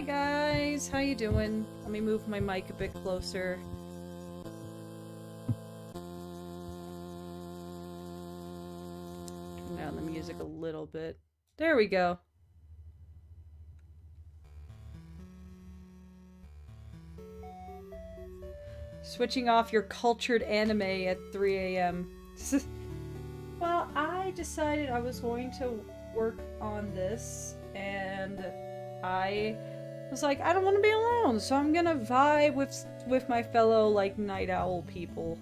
guys, how you doing? Let me move my mic a bit closer. Turn down the music a little bit. There we go. Switching off your cultured anime at 3 a.m. Well, I decided I was going to work on this, and I was like, I don't want to be alone, so I'm gonna vibe with my fellow, like, night owl people.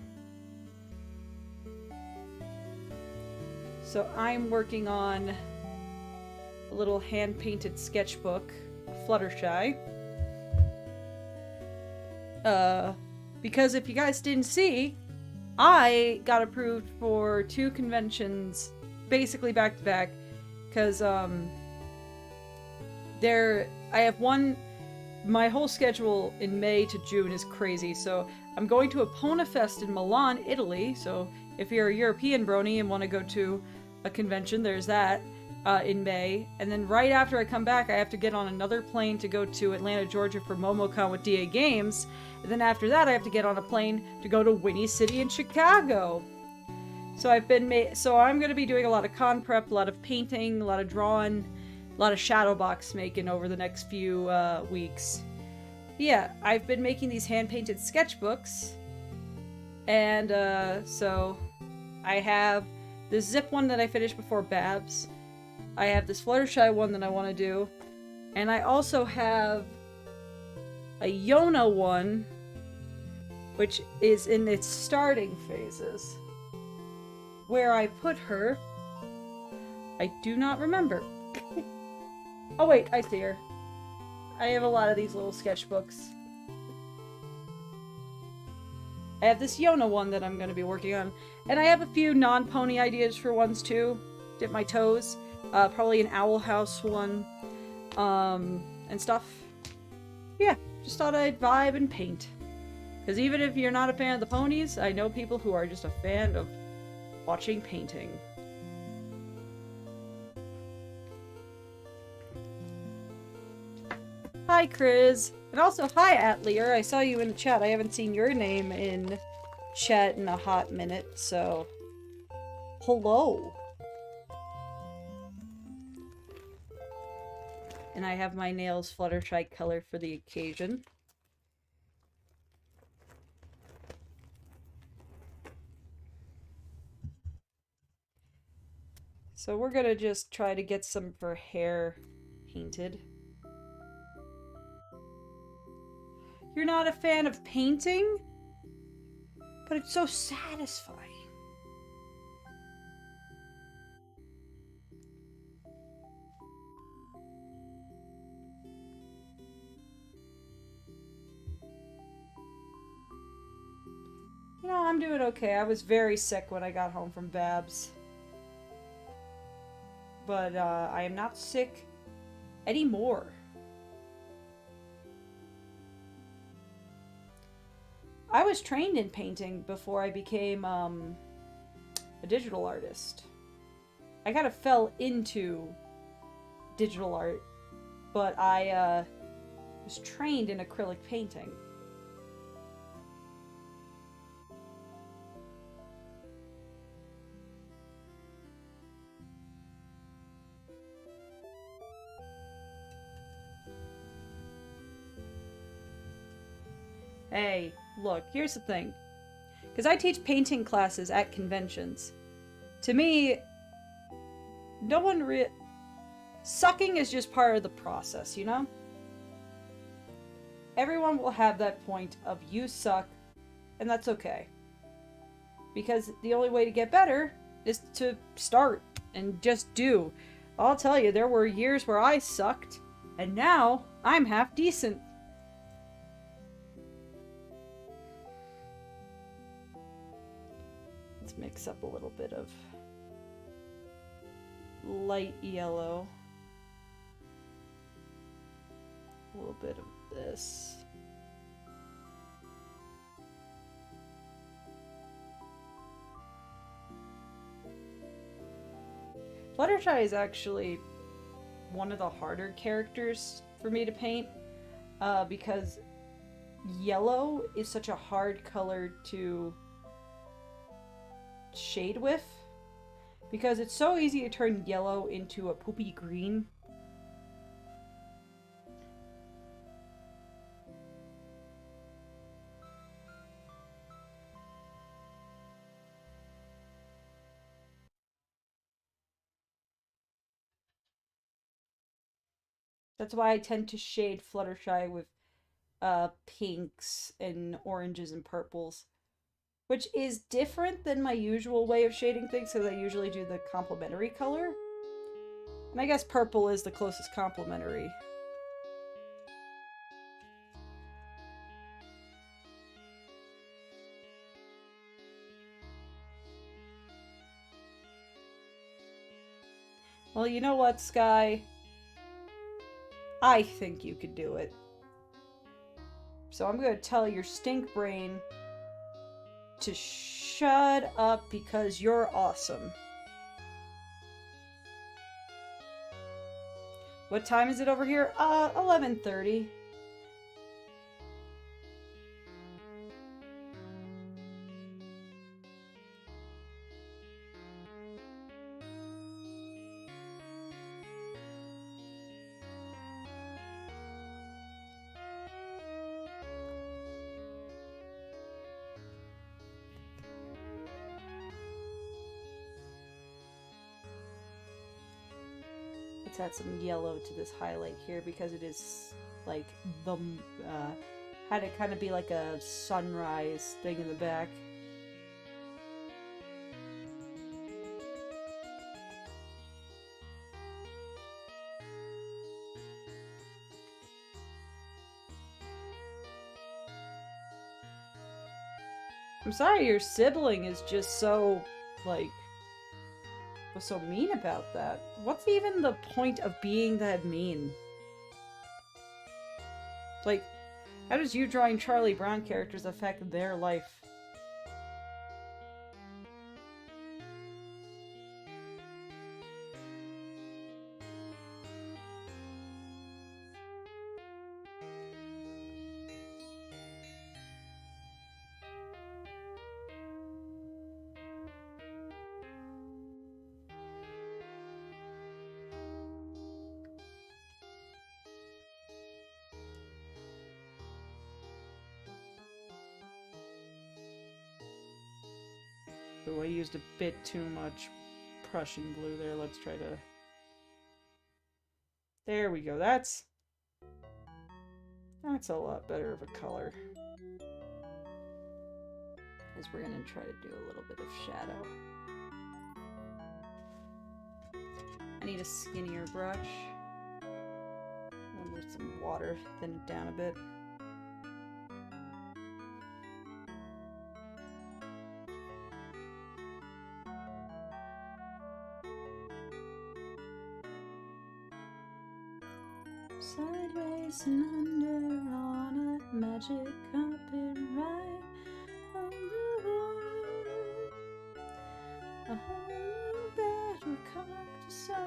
So I'm working on a little hand-painted sketchbook, Fluttershy. Because if you guys didn't see, I got approved for 2 conventions, basically back to back, because, I have one, my whole schedule in May to June is crazy, so I'm going to Epona Fest in Milan, Italy, so if you're a European brony and want to go to a convention, there's that, in May, and then right after I come back, I have to get on another plane to go to Atlanta, Georgia for MomoCon with DA Games, and then after that, I have to get on a plane to go to Winnie City in Chicago. So I'm going to be doing a lot of con prep, a lot of painting, a lot of drawing, a lot of shadow box making over the next few weeks. Yeah, I've been making these hand-painted sketchbooks, and so I have this zip one that I finished before Babs. I have this Fluttershy one that I want to do, and I also have a Yona one, which is in its starting phases. Where I put her, I do not remember. Oh wait, I see her. I have a lot of these little sketchbooks. I have this Yona one that I'm going to be working on, and I have a few non-pony ideas for ones too. Dip my toes. Probably an Owl House one, and stuff. Yeah, just thought I'd vibe and paint. Because even if you're not a fan of the ponies, I know people who are just a fan of watching painting. Hi, Chris. And also, hi, Atlier. I saw you in the chat. I haven't seen your name in chat in a hot minute, so... hello. And I have my nails Fluttershy color for the occasion. So we're gonna just try to get some of her hair painted. You're not a fan of painting? But it's so satisfying. You know, I'm doing okay. I was very sick when I got home from Babs. But, I am not sick anymore. I was trained in painting before I became, a digital artist. I kind of fell into digital art, but I, was trained in acrylic painting. Hey, look, here's the thing. Because I teach painting classes at conventions. To me, no one sucking is just part of the process, you know? Everyone will have that point of you suck, and that's okay. Because the only way to get better is to start and just do. I'll tell you, there were years where I sucked, and now I'm half decent. Let's mix up a little bit of light yellow. A little bit of this. Fluttershy is actually one of the harder characters for me to paint, because yellow is such a hard color to shade with, because it's so easy to turn yellow into a poopy green. That's why I tend to shade Fluttershy with pinks and oranges and purples, which is different than my usual way of shading things, because I usually do the complementary color. And I guess purple is the closest complementary. Well, you know what, Sky? I think you could do it. So I'm going to tell your stink brain to shut up because you're awesome. What time is it over here? 11:30. Let's add some yellow to this highlight here because it is like the had it kind of be like a sunrise thing in the back. I'm sorry your sibling is just so, like, was so mean about that. What's even the point of being that mean? Like, how does you drawing Charlie Brown characters affect their life? Oh, I used a bit too much Prussian blue there. Let's try to... There we go. That's a lot better of a color. As we're going to try to do a little bit of shadow. I need a skinnier brush. And there's some water, thin it down a bit. Sideways and under on a magic carpet right on the wall. A whole new bed or cul-de-sac.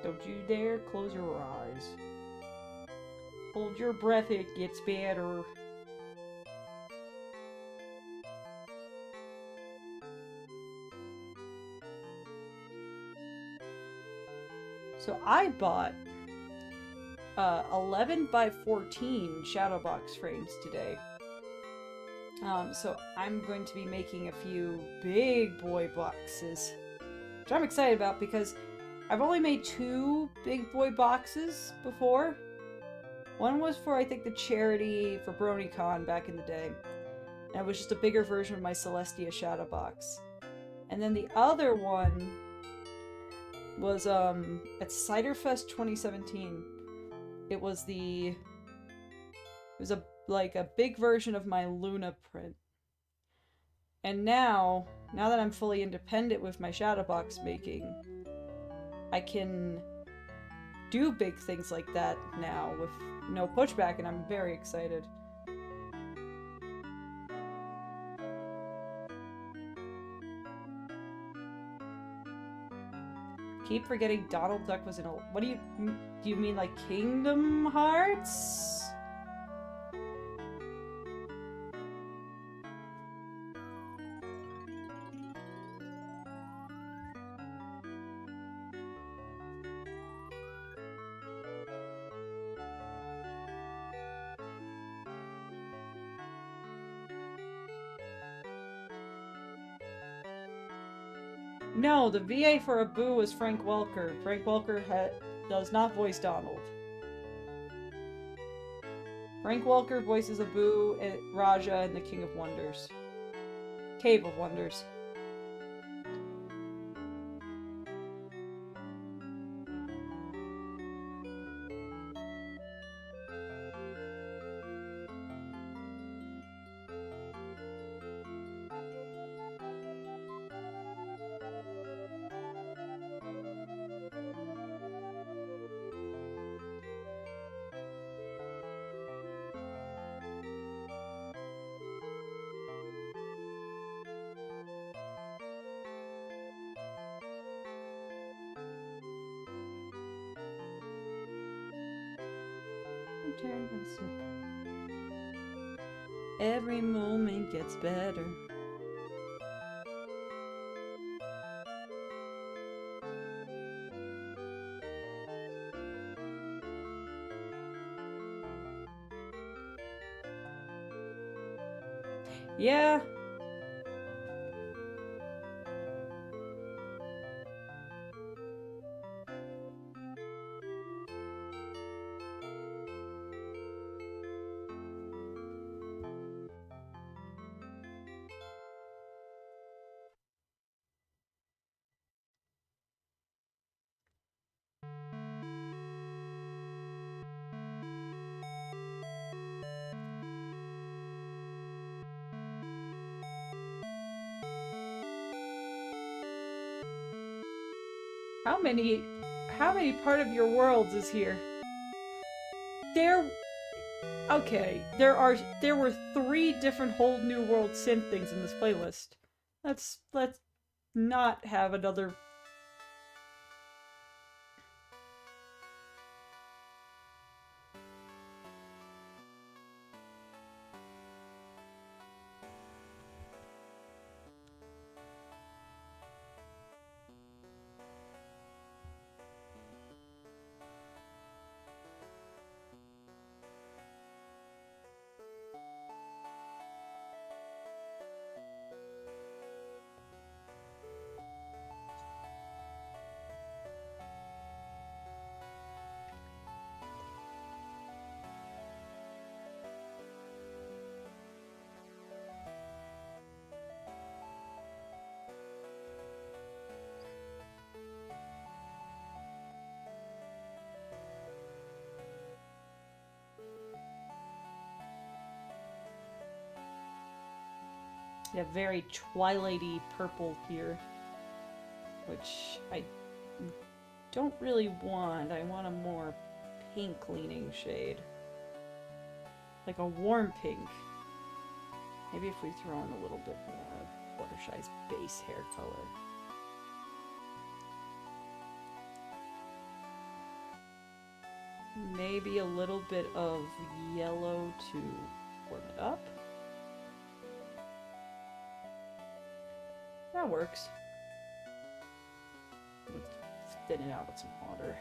Don't you dare close your eyes. Hold your breath, it gets better. So I bought 11 by 14 shadow box frames today. So I'm going to be making a few big boy boxes, which I'm excited about because I've only made 2 big boy boxes before. One was for, I think, the charity for BronyCon back in the day. And it was just a bigger version of my Celestia shadow box. And then the other one was at Cider Fest 2017. It was a big version of my Luna print. And now that I'm fully independent with my shadow box making, I can do big things like that now with no pushback, and I'm very excited. Keep forgetting Donald Duck was in a... What do you mean like Kingdom Hearts? No, the VA for Abu was Frank Welker. Frank Welker does not voice Donald. Frank Welker voices Abu, and Raja, and the King of Wonders. Cave of Wonders. Every moment gets better. Yeah. How many part of your worlds is here? Okay, there were 3 different whole new world synth things in this playlist. Let's not have another... Yeah, very twilighty purple here, which I don't really want. I want a more pink-leaning shade, like a warm pink. Maybe if we throw in a little bit more of Fluttershy's base hair color. Maybe a little bit of yellow to warm it up. That works. Let's thin it out with some water.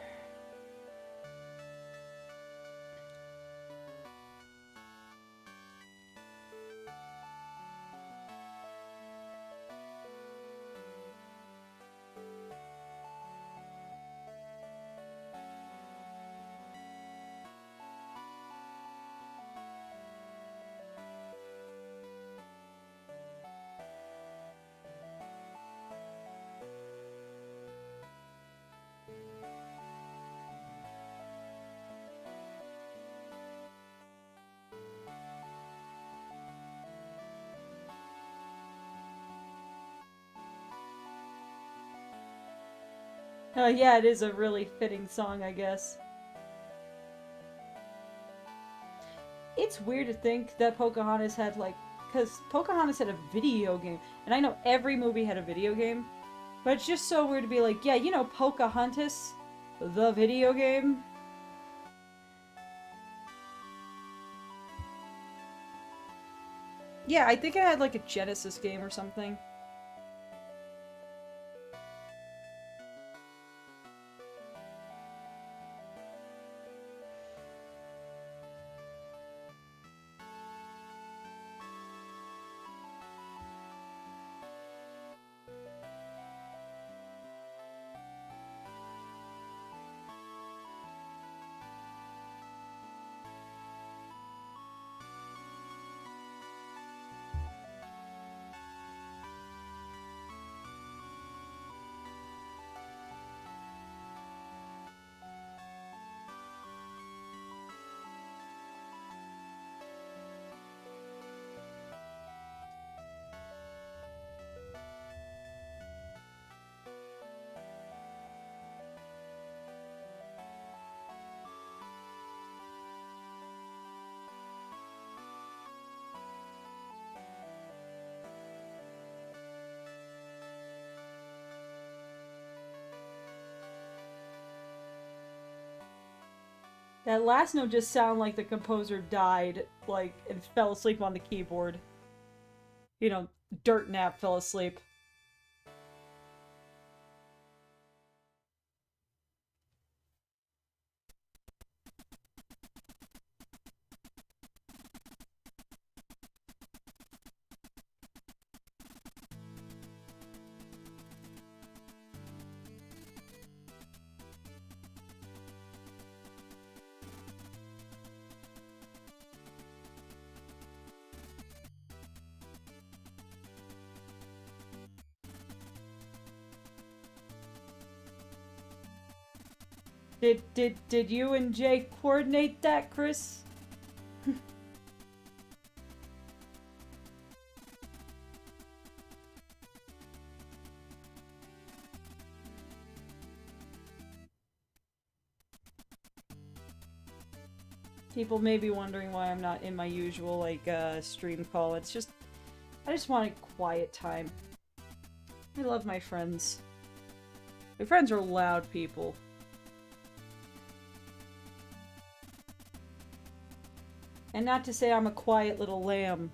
Yeah, it is a really fitting song, I guess. It's weird to think that Pocahontas had, like, because Pocahontas had a video game, and I know every movie had a video game, but it's just so weird to be like, yeah, you know Pocahontas, the video game? Yeah, I think it had like a Genesis game or something. That last note just sounded like the composer died, like, and fell asleep on the keyboard. You know, dirt nap, fell asleep. Did you and Jay coordinate that, Chris? People may be wondering why I'm not in my usual, like, stream call. It's just, I just want a quiet time. I love my friends. My friends are loud people. And not to say I'm a quiet little lamb,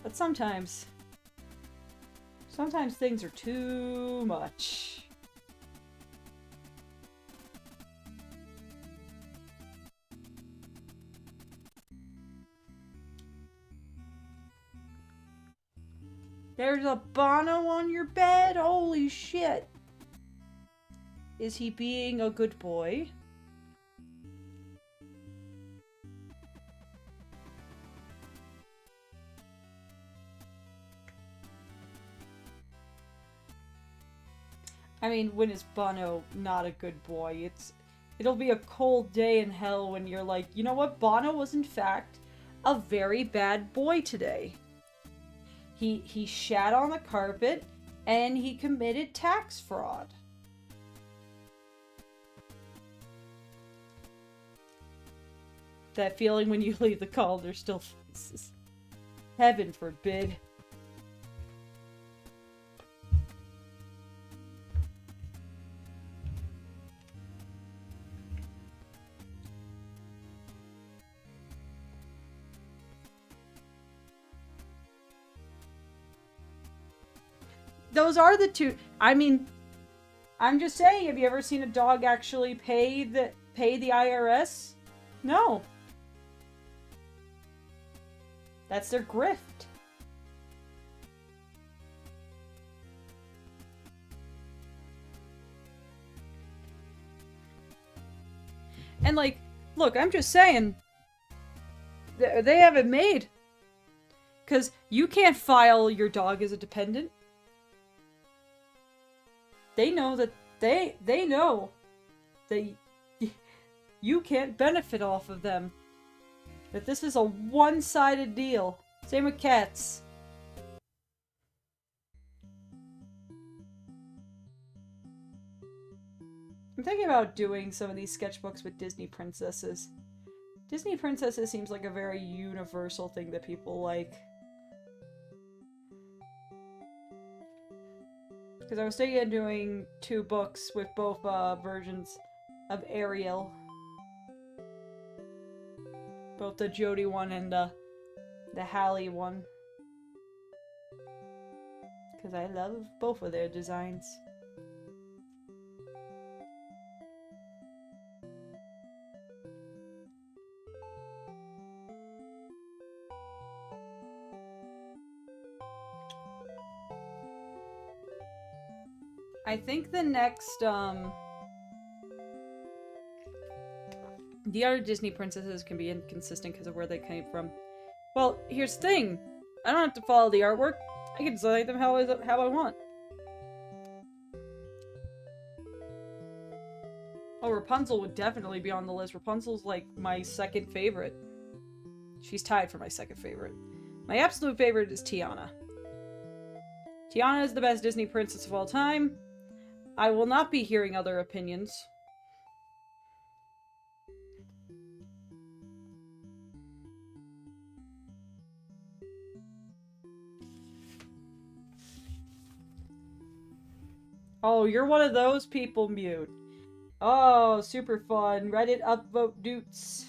but sometimes things are too much. There's a Bono on your bed? Holy shit. Is he being a good boy? I mean, when is Bono not a good boy? It'll be a cold day in hell when you're like, you know what? Bono was in fact a very bad boy today. He shat on the carpet and he committed tax fraud. That feeling when you leave the call, there's still faces. Heaven forbid. Those are the two. I mean, I'm just saying, have you ever seen a dog actually pay the IRS? No. That's their grift. And like, look, I'm just saying, they have it made. Because you can't file your dog as a dependent. They know that they know that you can't benefit off of them. That this is a one-sided deal. Same with cats. I'm thinking about doing some of these sketchbooks with Disney princesses. Disney princesses seems like a very universal thing that people like. Because I was thinking of doing 2 books with both versions of Ariel. Both the Jodie one and the Hallie one. Because I love both of their designs. I think the next, the other Disney princesses can be inconsistent because of where they came from. Well, here's the thing. I don't have to follow the artwork. I can design them how I want. Oh, Rapunzel would definitely be on the list. Rapunzel's like my second favorite. She's tied for my second favorite. My absolute favorite is Tiana. Tiana is the best Disney princess of all time. I will not be hearing other opinions. Oh, you're one of those people, Mute. Oh, super fun. Reddit upvote doots.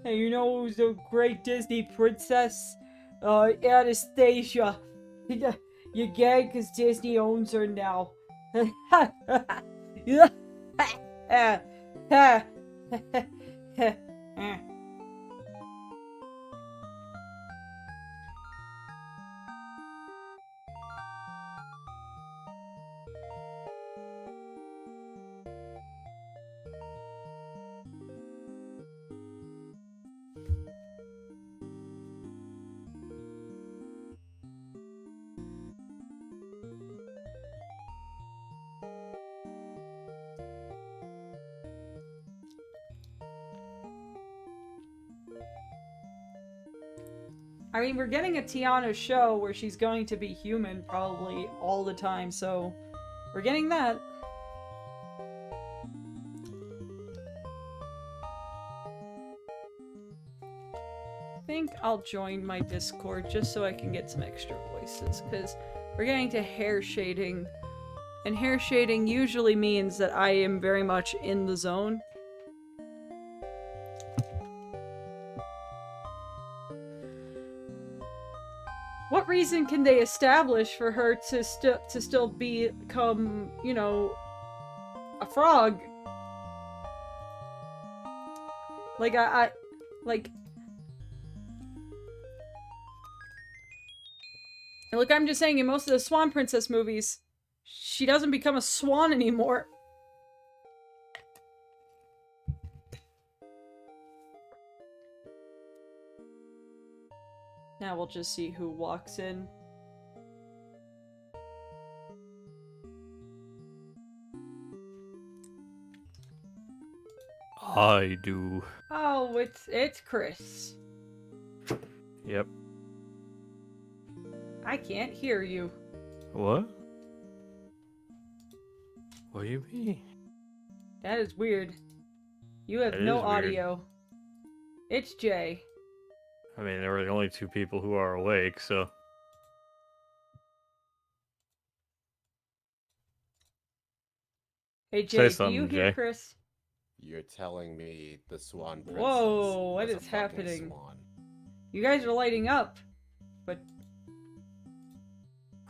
Hey, you know who's a great Disney princess? Anastasia. You gag because Disney owns her now. I mean, we're getting a Tiana show where she's going to be human probably all the time, so we're getting that. I think I'll join my Discord just so I can get some extra voices, because we're getting to hair shading, and hair shading usually means that I am very much in the zone. What reason can they establish for her to still become, you know, a frog? Like, look, I'm just saying, in most of the Swan Princess movies, she doesn't become a swan anymore. Now we'll just see who walks in. I do. Oh, it's Chris. Yep. I can't hear you. What? What do you mean? That is weird. You have That no is weird. audio. It's Jay. I mean, there were the only 2 people who are awake, so... Hey Jay, Say do you something, hear Jay. Chris? You're telling me the Swan Princess Whoa, what was a is fucking happening? Swan. You guys are lighting up. But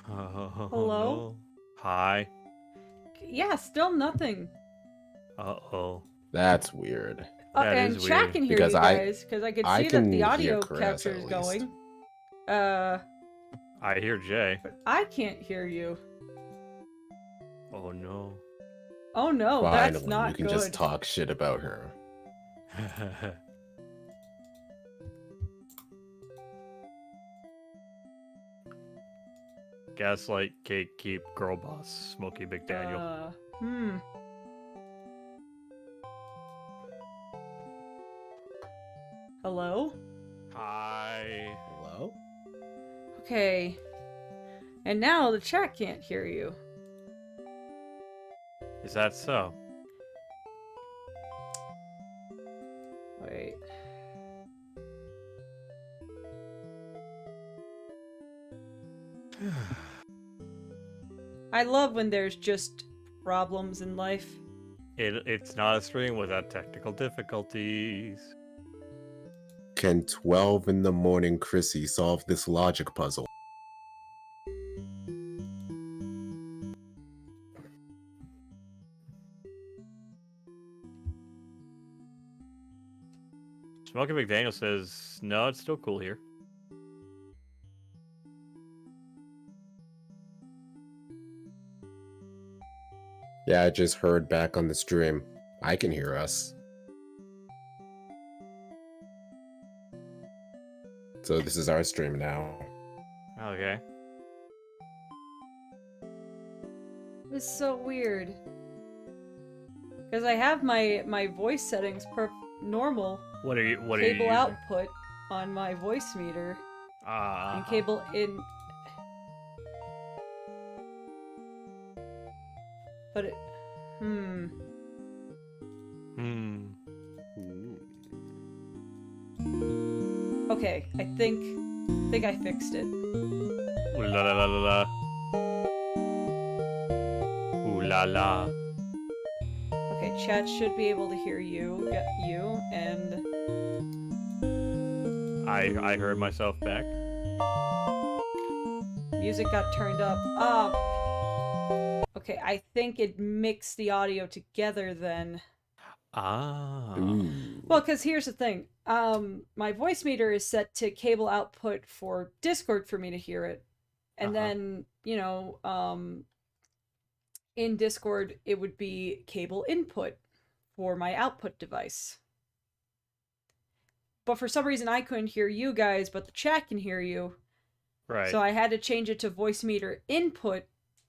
Hello? Hello? Hi. yeah, still nothing. Uh-oh. That's weird. That And is chat weird. can hear Because you guys, because I can I see that can the hear audio Chris, capture at is least. going. I hear Jay. But I can't hear you. Oh no. Oh no, Finally, that's not you can good. just talk shit about her. Gaslight, cake, keep, girl boss, Smokey Big Daniel. Hello? Hi. Hello? Okay. And now the chat can't hear you. Is that so? Wait. I love when there's just problems in life. It's not a stream without technical difficulties. Can 12 in the morning Chrissy solve this logic puzzle? Smoky McDaniel says, no, it's still cool here. Yeah, I just heard back on the stream. I can hear us. So this is our stream now. Okay. It's so weird. Because I have my voice settings normal. What are you Cable using? output on my voice meter. And cable in. But it. Okay, I think I fixed it. Ooh la la la la la. Ooh la la. Okay, chat should be able to hear you, and I heard myself back. music got turned up. Okay, I think it mixed the audio together then. Ooh. Well, because here's the thing. My voice meter is set to cable output for Discord for me to hear it. And then, in Discord, it would be cable input for my output device. But for some reason, I couldn't hear you guys, but the chat can hear you. Right. So I had to change it to voice meter input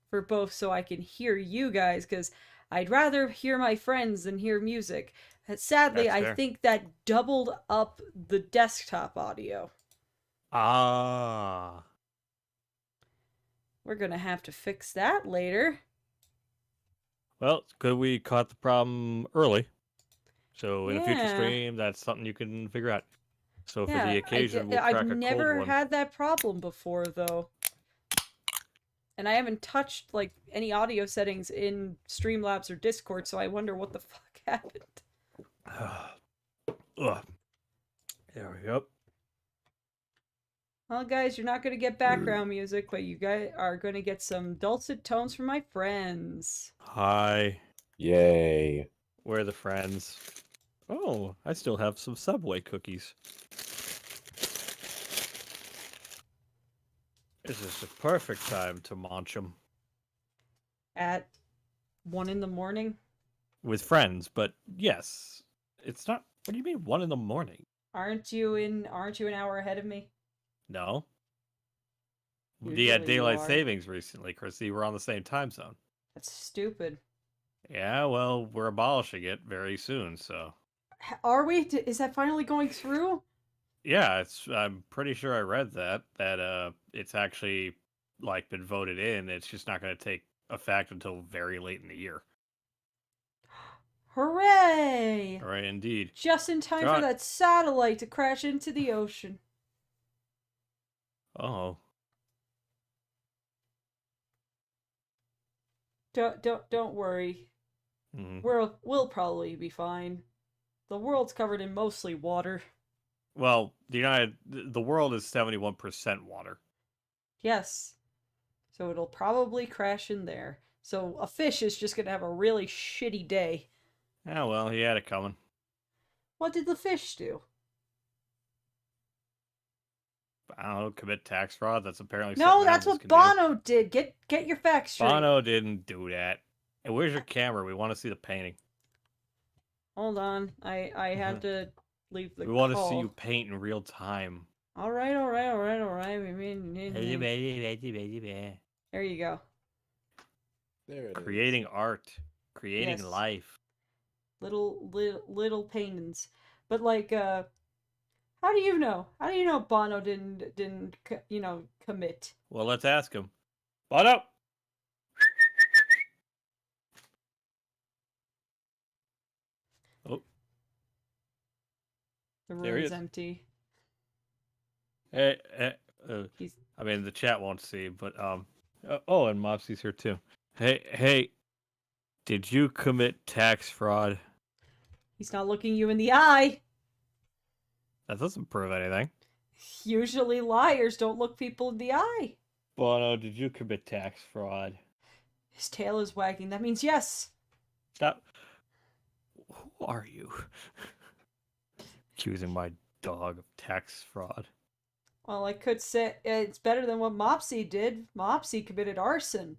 for both so I can hear you guys, because I'd rather hear my friends than hear music. Sadly, That's I fair. think that doubled up the desktop audio. We're gonna have to fix that later. Well, it's good we caught the problem early. So in a future Yeah. stream, that's something you can figure out. So for Yeah, the occasion, we'll crack I've a cold never one. had that problem before, though. And I haven't touched, like, any audio settings in Streamlabs or Discord, so I wonder what the fuck happened. Ugh. There we go. Well, guys, you're not going to get background music, but you guys are going to get some dulcet tones from my friends. Hi. Yay. Where are the friends? Oh, I still have some Subway cookies. This is the perfect time to munch them. At 1 in the morning? With friends, but yes. It's not... What do you mean 1 in the morning? Aren't you an hour ahead of me? No. We Usually had you daylight are. savings recently, Chrissy. We're on the same time zone. That's stupid. Yeah, well, we're abolishing it very soon, so... Are we? Is that finally going through? Yeah, I'm pretty sure I read that it's actually, like, been voted in. It's just not going to take effect until very late in the year. Hooray! All right, indeed. Just in time John- for that satellite to crash into the ocean. Oh. Don't worry. Mhm. We'll probably be fine. The world's covered in mostly water. Well, the world is 71% water. Yes. So it'll probably crash in there. So a fish is just gonna have a really shitty day. Yeah, well, he had it coming. What did the fish do? I don't know, commit tax fraud. That's apparently No, something that's animals what can do. Bono did. Get your facts straight. Bono didn't do that. Hey, where's your camera? We want to see the painting. Hold on. I have to leave the We want to call. see you paint in real time. All right. There you go. There it is. Creating art, creating Yes. life. Little paintings. But like how do you know? How do you know Bono didn't commit? Well, let's ask him. Bono! Oh, The There he room's is. empty. hey, He's I mean, the chat won't see, but oh, and Mopsy's here too. Hey, did you commit tax fraud? he's not looking you in the eye. That doesn't prove anything. Usually liars don't look people in the eye. Bono, did you commit tax fraud? His tail is wagging. That means yes. Stop. Who are you? Accusing my dog of tax fraud. Well, I could say it's better than what Mopsy did. Mopsy committed arson.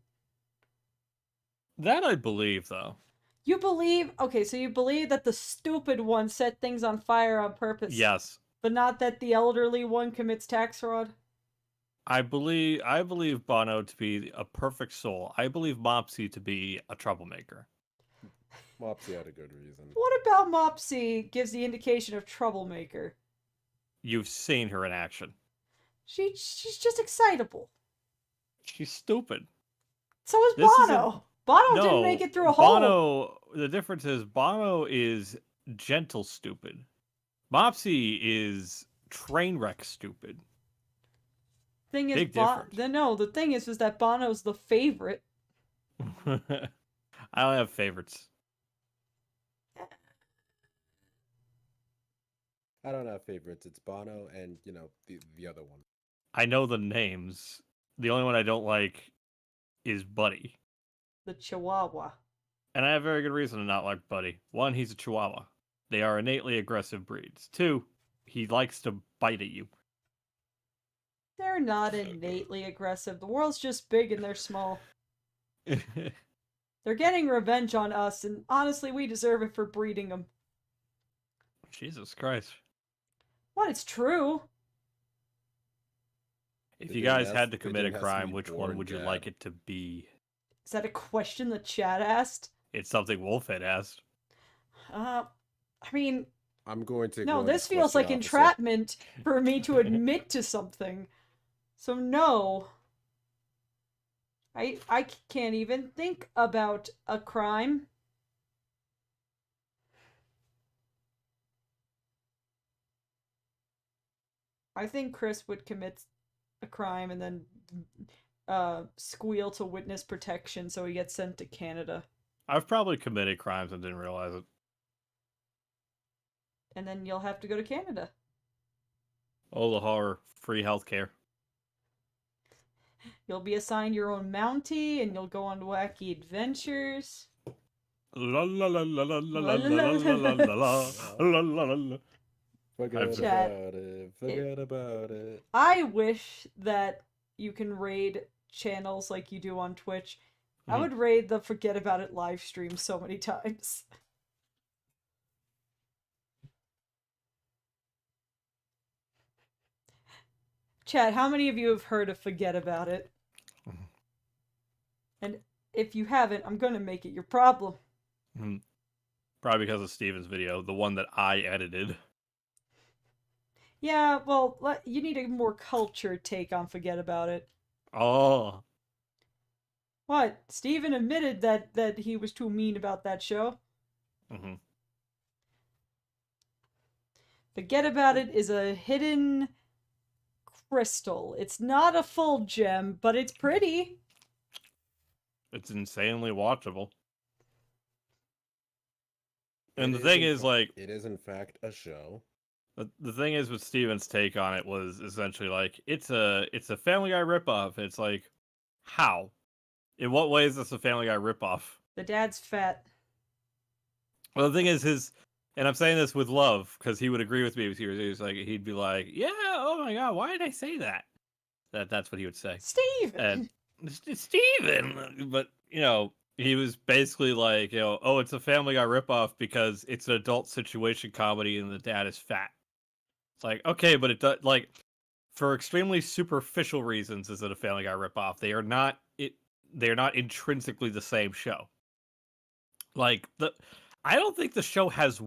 That I believe, though. You believe? Okay, so you believe that the stupid one set things on fire on purpose. Yes. But not that the elderly one commits tax fraud? I believe Bono to be a perfect soul. I believe Mopsy to be a troublemaker. Mopsy had a good reason. What about Mopsy gives the indication of troublemaker? You've seen her in action. She's just excitable. She's stupid. So is This isn't- Bono. Bono didn't make it through a hole. Bono, the difference is Bono is gentle stupid. Mopsy is train wreck stupid. Thing is, Big difference. the thing is that Bono's the favorite. I don't have favorites. I don't have favorites. It's Bono and, the other one. I know the names. The only one I don't like is Buddy. The Chihuahua. And I have very good reason to not like Buddy. One, he's a Chihuahua. They are innately aggressive breeds. Two, he likes to bite at you. They're not innately aggressive. The world's just big and they're small. They're getting revenge on us, and honestly, we deserve it for breeding them. Jesus Christ. What? It's true. If you guys had to It commit a didn't have to crime, be which one born would you bad. like it to be? Is that a question the chat asked? It's something Wolf had asked. I mean, I'm going to no, go this feels like entrapment for me to admit to something. So no. I can't even think about a crime. I think Chris would commit a crime and then squeal to witness protection so he gets sent to Canada. I've probably committed crimes and didn't realize it. And then you'll have to go to Canada. Oh, the horror. Free healthcare. You'll be assigned your own Mountie and you'll go on wacky adventures. La la la la la la la la la la la la la. Forget Chat. about it. Forget about it. I wish that you can raid channels like you do on Twitch. I would raid the Forget About It live stream so many times. Chad, how many of you have heard of Forget About It? And if you haven't, I'm gonna make it your problem. Probably because of Steven's video, the one that I edited. Yeah, well, you need a more cultured take on Forget About It. Oh. What? Steven admitted that he was too mean about that show. Mm-hmm. Forget About It is a hidden crystal. It's not a full gem, but it's pretty. It's insanely watchable. And the thing is, like... It is, in fact, a show. The thing is with Steven's take on it was essentially like, it's a Family Guy ripoff. It's like, how? In what way is this a Family Guy ripoff? The dad's fat. Well, the thing is and I'm saying this with love, because he would agree with me. He was like, he'd be like, yeah, oh my god, why did I say that? That's what he would say. Steven! And Steven! But, he was basically like, oh, it's a Family Guy ripoff because it's an adult situation comedy and the dad is fat. It's like, okay, but it does, like, for extremely superficial reasons, is it a Family Guy ripoff? They are not intrinsically the same show. Like, I don't think the show has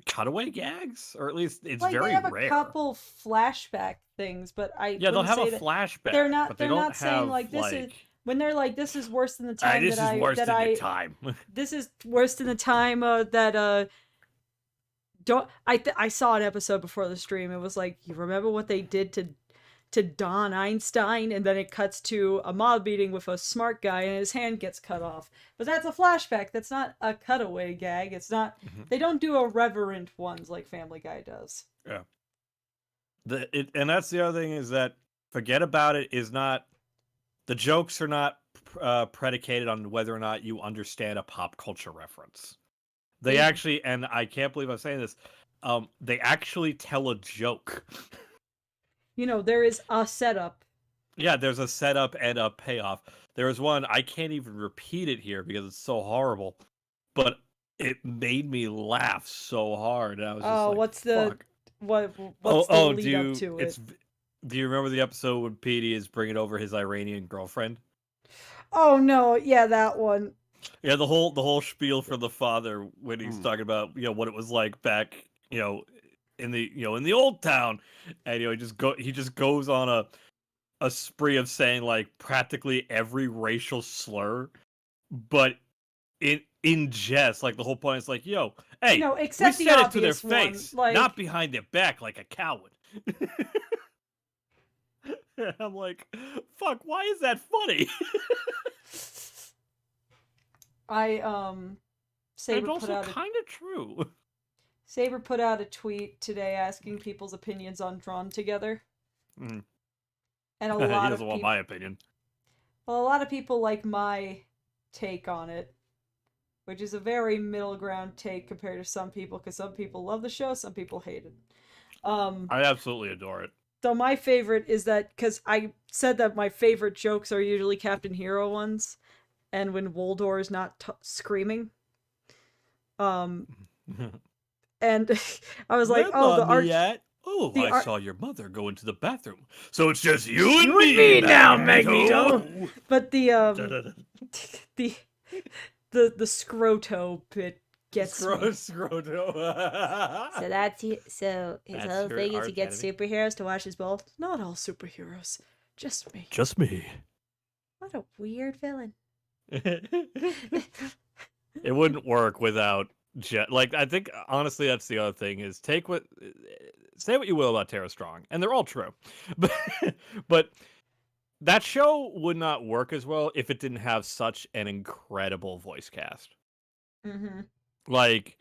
cutaway gags, or at least it's Like they very have a rare. couple flashback things, but I Yeah, they'll wouldn't have a say that flashback, they're not. but they They're don't not saying have like this is like, when they're like this is worse than the time this is worse than the time. this is worse than the time that don't I saw an episode before the stream. It was like, you remember what they did to Don Einstein, and then it cuts to a mob meeting with a smart guy and his hand gets cut off. But that's a flashback. That's not a cutaway gag. It's not. They don't do irreverent ones like Family Guy does. Yeah. And that's the other thing, is that Forget About It is not, the jokes are not predicated on whether or not you understand a pop culture reference. They actually, and I can't believe I'm saying this, they actually tell a joke. There is a setup. Yeah, there's a setup and a payoff. There was one, I can't even repeat it here because it's so horrible, but it made me laugh so hard. And I was just like, what's fuck. what's the lead up to it? Do you remember the episode when Petey is bringing over his Iranian girlfriend? Oh no, yeah, that one. Yeah, the whole spiel from the father when he's talking about what it was like back in the old town, and he just goes on a spree of saying like practically every racial slur, but in jest. Like the whole point is like, hey, except we the said it to their obvious one, face, like... not behind their back like a coward. I'm like, fuck, why is that funny? Saber it's also kind of true. Saber put out a tweet today asking people's opinions on Drawn Together. And a lot he of doesn't want my opinion. Well, a lot of people like my take on it, which is a very middle ground take compared to some people, because some people love the show, some people hate it. I absolutely adore it. So my favorite is that, because I said that my favorite jokes are usually Captain Hero ones, and when Woldor is not screaming. And I was like, oh, the art... Oh, I saw your mother go into the bathroom. So it's just you and me now, Magneto. But the Scroto bit gets me. Scroto. So his whole thing is he gets superheroes to wash his balls. Not all superheroes, just me. Just me. What a weird villain. It wouldn't work without like, I think honestly that's the other thing, is say what you will about Tara Strong, and they're all true, but that show would not work as well if it didn't have such an incredible voice cast. Like,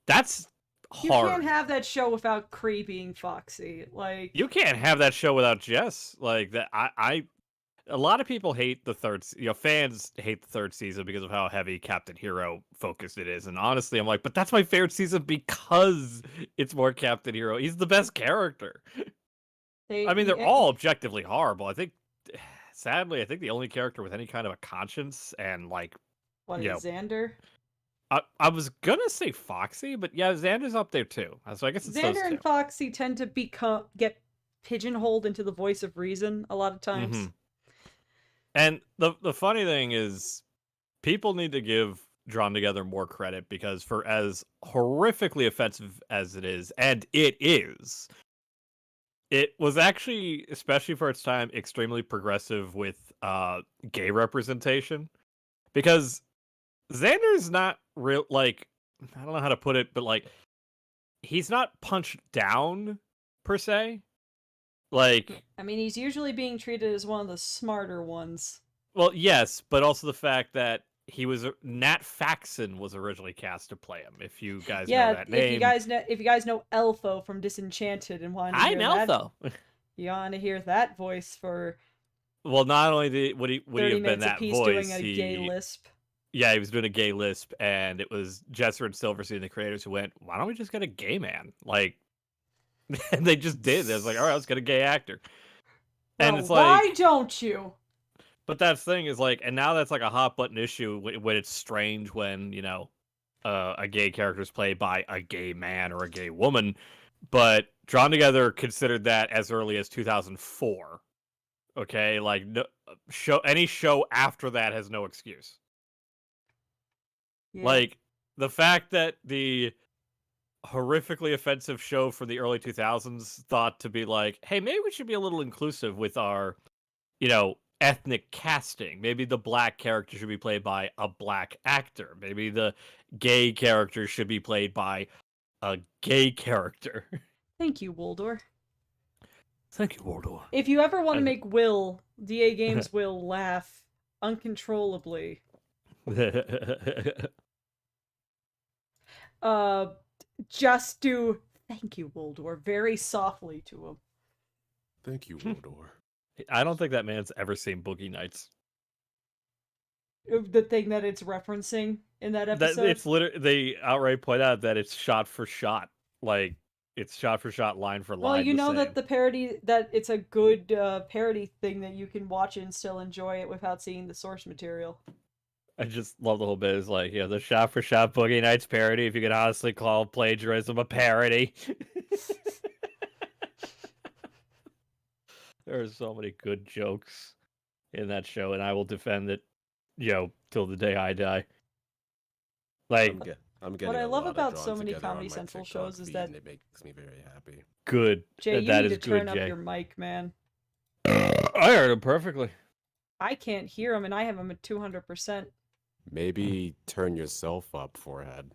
that's hard. You can't have that show without Kree being Foxy. Like, you can't have that show without Jess. Like that, a lot of people hate the third, fans hate the third season because of how heavy Captain Hero focused it is. And honestly, I'm like, but that's my favorite season because it's more Captain Hero. He's the best character. They're all objectively horrible. I think, sadly, the only character with any kind of a conscience and like, Xander? I was gonna say Foxy, but yeah, Xander's up there too. So I guess it's Xander those and two. Foxy tend to get pigeonholed into the voice of reason a lot of times. And the funny thing is, people need to give Drawn Together more credit, because for as horrifically offensive as it is, and it is, it was actually, especially for its time, extremely progressive with gay representation. Because Xander's not real, like, I don't know how to put it, but like, he's not punched down per se. Like, he's usually being treated as one of the smarter ones. Well, yes, but also the fact that Nat Faxon was originally cast to play him. If you guys know that name, if you guys know Elfo from Disenchanted and want to hear Elfo. You want to hear that voice for? Well, not only would he have been that voice, doing a gay lisp. Yeah, he was doing a gay lisp, and it was Jesser and Silverstein, the creators, who went, "Why don't we just get a gay man?" Like. And they just did. They was like, all right, let's get a gay actor. And it's like, why don't you? But that's the thing is like, and now that's like a hot button issue when it's strange when, a gay character is played by a gay man or a gay woman. But Drawn Together considered that as early as 2004. Okay, like any show after that has no excuse. Yeah. Like the fact that the horrifically offensive show from the early 2000s thought to be like, hey, maybe we should be a little inclusive with our, ethnic casting. Maybe the black character should be played by a black actor. Maybe the gay character should be played by a gay character. Thank you, Waldor. Thank you, Waldor. If you ever want to make Will, DA Games Will, laugh uncontrollably, just do thank you, Waldor, very softly to him. Thank you, Waldor. I don't think that man's ever seen Boogie Nights. The thing that it's referencing in that episode? It's literally, they outright point out that it's shot for shot. Like, it's shot for shot, line for line. Well, you know that the parody, that it's a good parody thing that you can watch and still enjoy it without seeing the source material. I just love the whole bit. It's like, the shot for shot Boogie Nights parody, if you could honestly call plagiarism a parody. There are so many good jokes in that show, and I will defend it, till the day I die. Like, I'm getting what I a love lot about drawn so many together on Comedy my Central TikTok shows is feed, that and it makes me very happy. good. Jay, you that need is to turn good, up Jay. your mic, man. I heard him perfectly. I can't hear him, and I have him at 200%. Maybe turn yourself up, forehead.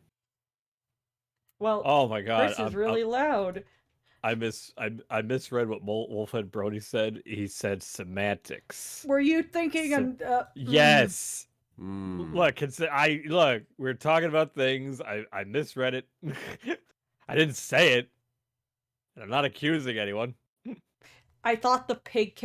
Well, Oh my god, Chris is really loud. I misread what Wolfhead Brody said. He said semantics. Were you thinking? Yes. Mm. Look, we're talking about things. I misread it. I didn't say it. And I'm not accusing anyone. I thought the pig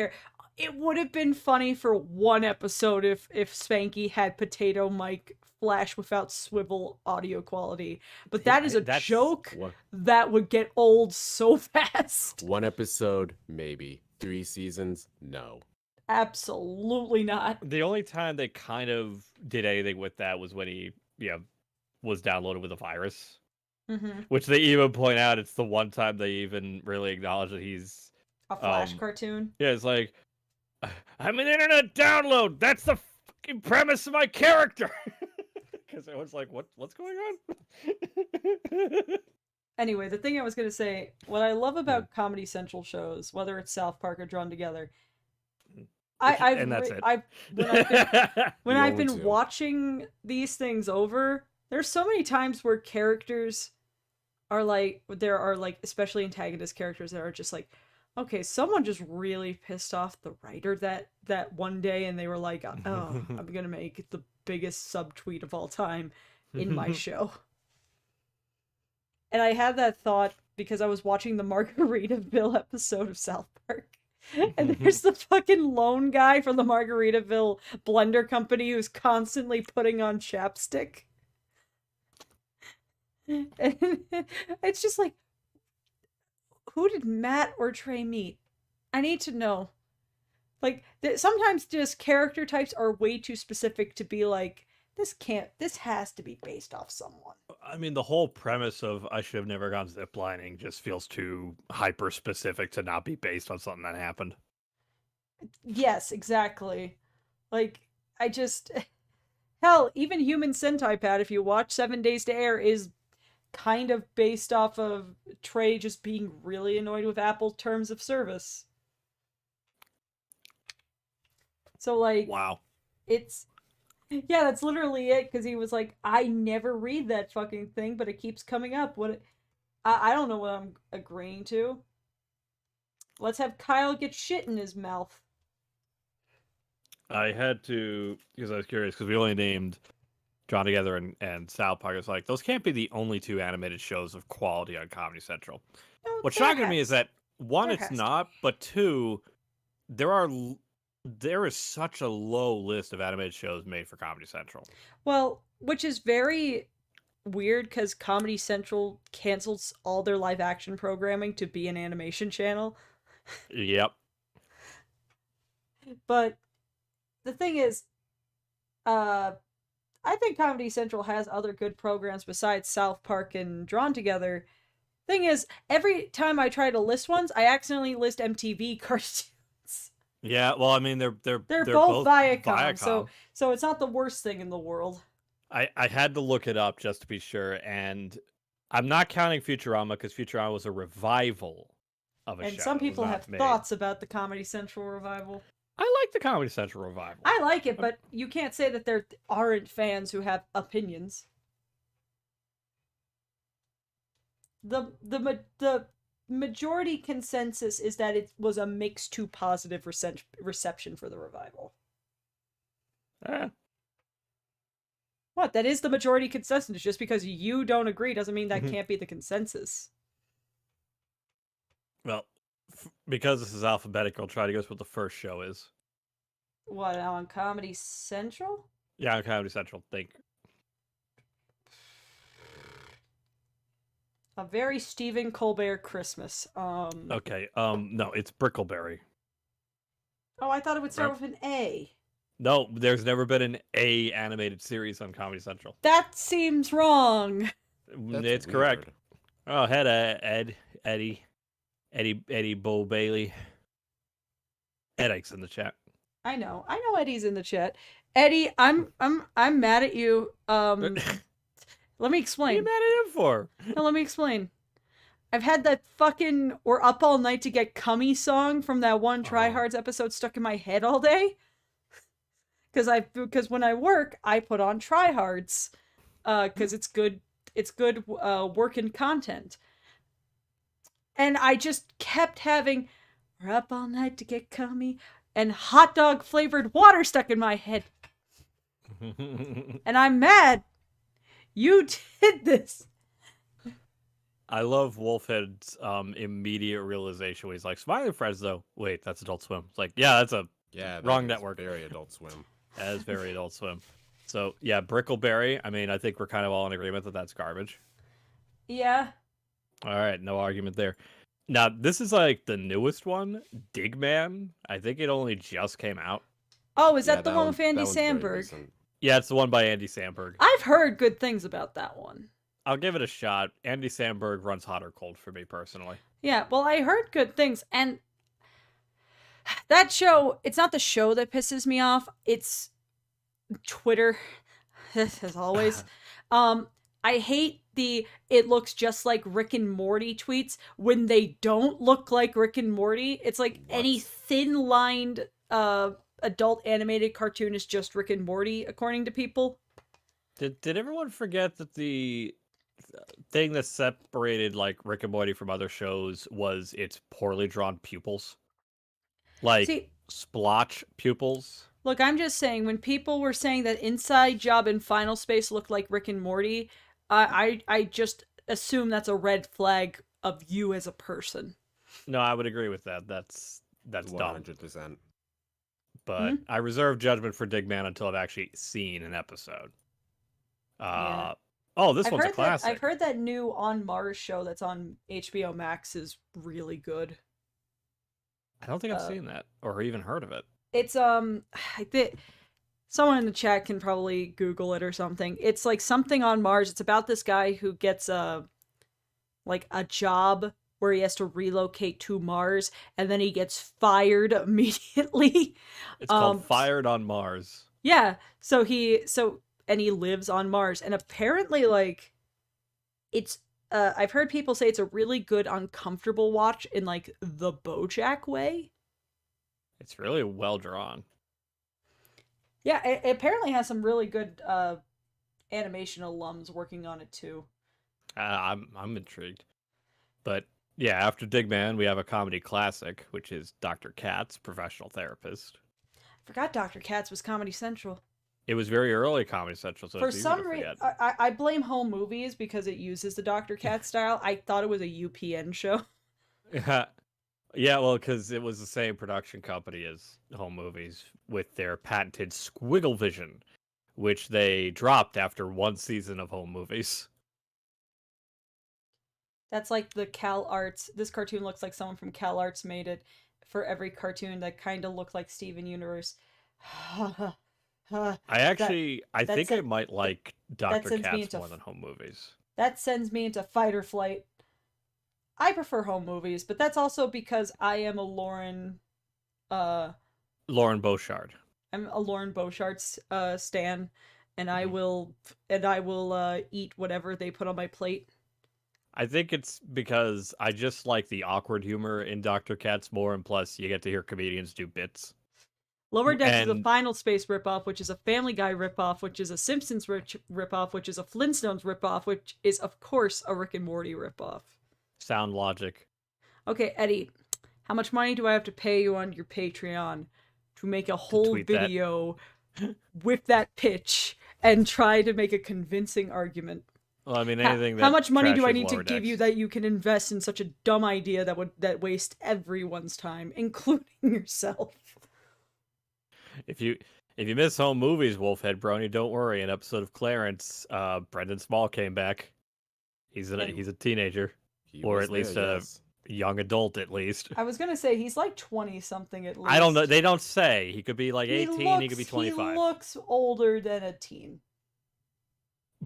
it would have been funny for one episode if Spanky had Potato Mike flash without swivel audio quality. But that is a joke that would get old so fast. One episode, maybe. 3 seasons, no. Absolutely not. The only time they kind of did anything with that was when he, was downloaded with a virus. Mm-hmm. Which they even point out it's the one time they even really acknowledge that he's a Flash cartoon. Yeah, it's like, I'm an internet download. That's the fucking premise of my character. Because I was like, what's going on? Anyway, the thing I was going to say, what I love about Comedy Central shows, whether it's South Park or Drawn Together, and that's it. When I've been watching these things over, there's so many times where characters are like, there are like, especially antagonist characters that are just like, okay, someone just really pissed off the writer that one day, and they were like, oh, I'm gonna make the biggest subtweet of all time in my show. And I had that thought because I was watching the Margaritaville episode of South Park. And there's the fucking lone guy from the Margaritaville blender company who's constantly putting on chapstick. And it's just like, who did Matt or Trey meet? I need to know. Like, sometimes just character types are way too specific to be like, this has to be based off someone. I mean, the whole premise of I should have never gone ziplining just feels too hyper specific to not be based on something that happened. Yes, exactly. Like, hell, even Human Sentai Pad, if you watch 7 Days to Air, is kind of based off of Trey just being really annoyed with Apple's terms of service. So, like, wow. Yeah, that's literally it, because he was like, I never read that fucking thing, but it keeps coming up. I don't know what I'm agreeing to. Let's have Kyle get shit in his mouth. I had to, because I was curious, because we only named Drawn Together and South Park. It's like, those can't be the only two animated shows of quality on Comedy Central. No, What's shocking me is that, one, it's not, but two, there is such a low list of animated shows made for Comedy Central. Well, which is very weird because Comedy Central cancels all their live action programming to be an animation channel. Yep. But the thing is, I think Comedy Central has other good programs besides South Park and Drawn Together. Thing is, every time I try to list ones, I accidentally list MTV cartoons. Yeah, well, I mean, they're both Viacom, so it's not the worst thing in the world. I had to look it up just to be sure, and I'm not counting Futurama because Futurama was a revival of a And show. some It was people not have made. thoughts about the Comedy Central revival. I like the Comedy Central revival. I like it, but you can't say that there aren't fans who have opinions. The majority consensus is that it was a mixed to positive reception for the revival. Eh, What? That is the majority consensus. Just because you don't agree doesn't mean that Mhm. can't be the consensus. well, because this is alphabetical, I'll try to guess what the first show is. What, on Comedy Central? Yeah, on Comedy Central. Think. A very Stephen Colbert Christmas. Okay. No, it's Brickleberry. Oh, I thought it would start with an A. No, there's never been an A animated series on Comedy Central. That seems wrong. It's correct. Oh, Eddie, Bo Bailey. Headaches in the chat. I know Eddie's in the chat. Eddie, I'm mad at you. Let me What are you explain. mad at him for? No, let me explain. I've had that fucking "We're Up All Night to Get Cummy" song from that one Try Hards episode stuck in my head all day. Because when I work, I put on Try Hards, because it's good working content. And I just kept having "We're Up All Night to Get Cummy" and hot dog flavored water stuck in my head. And I'm mad. You did this. I love Wolfhead's immediate realization where he's like, Smiling Friends, though. Wait, that's Adult Swim. It's like, yeah, that's wrong network. Very Adult Swim. That is very Adult Swim. So, yeah, Brickleberry. I mean, I think we're kind of all in agreement that that's garbage. Yeah. All right, no argument there. Now, this is like the newest one, Digman. I think it only just came out. Oh, is that the one with Andy Samberg? Yeah, it's the one by Andy Samberg. I've heard good things about that one. I'll give it a shot. Andy Samberg runs hot or cold for me personally. Yeah, well, I heard good things, and that show, it's not the show that pisses me off, it's Twitter, as always. I hate it looks just like Rick and Morty tweets when they don't look like Rick and Morty. It's like any thin-lined adult animated cartoon is just Rick and Morty, according to people. Did everyone forget that the thing that separated like Rick and Morty from other shows was its poorly drawn pupils? Like splotch pupils? Look, I'm just saying, when people were saying that Inside Job and Final Space looked like Rick and Morty, I just assume that's a red flag of you as a person. No, I would agree with that. That's 100%. dumb. But I reserve judgment for Digman until I've actually seen an episode. Yeah. Oh, this one's a classic. I've heard that new On Mars show that's on HBO Max is really good. I don't think I've seen that or even heard of it. It's someone in the chat can probably Google it or something. It's like something on Mars. It's about this guy who gets a job where he has to relocate to Mars, and then he gets fired immediately. It's called Fired on Mars. Yeah. And he lives on Mars, and apparently, like, it's I've heard people say it's a really good uncomfortable watch in like the BoJack way. It's really well drawn. Yeah, it apparently has some really good animation alums working on it too. I'm intrigued. But yeah, after Digman, we have a comedy classic, which is Dr. Katz, Professional Therapist. I forgot Dr. Katz was Comedy Central. It was very early Comedy Central, so For it's easy some to reason, forget. I blame Home Movies because it uses the Dr. Katz style. I thought it was a UPN show. Yeah, well, because it was the same production company as Home Movies with their patented squiggle vision, which they dropped after one season of Home Movies. That's like the Cal Arts. This cartoon looks like someone from Cal Arts made it for every cartoon that kind of looked like Steven Universe. I think I might like Dr. Katz more than Home Movies. That sends me into fight or flight. I prefer Home Movies, but that's also because I am a Lauren Beauchard. I'm a Lauren Beauchard stan, and I will eat whatever they put on my plate. I think it's because I just like the awkward humor in Dr. Katz more, and plus you get to hear comedians do bits. Lower Decks is a And Final Space ripoff, which is a Family Guy ripoff, which is a Simpsons ripoff, which is a Flintstones ripoff, which is, of course, a Rick and Morty ripoff. sound logic. Okay, Eddie, how much money do I have to pay you on your Patreon to make a whole tweet that. video with that pitch and try to make a convincing argument? Well, I mean, anything that How much money do I trashes need to Lower give you Decks. that you can invest in such a dumb idea that wastes everyone's time, including yourself? If you miss home movies, Wolfhead Brony, don't worry. An episode of Clarence, Brendan Small came back. He's a teenager, He or was at least there, a yes. young adult, at least. I was gonna say he's like 20 something at least. I don't know. They don't say. He could be like 18. He could be 25. He looks older than a teen.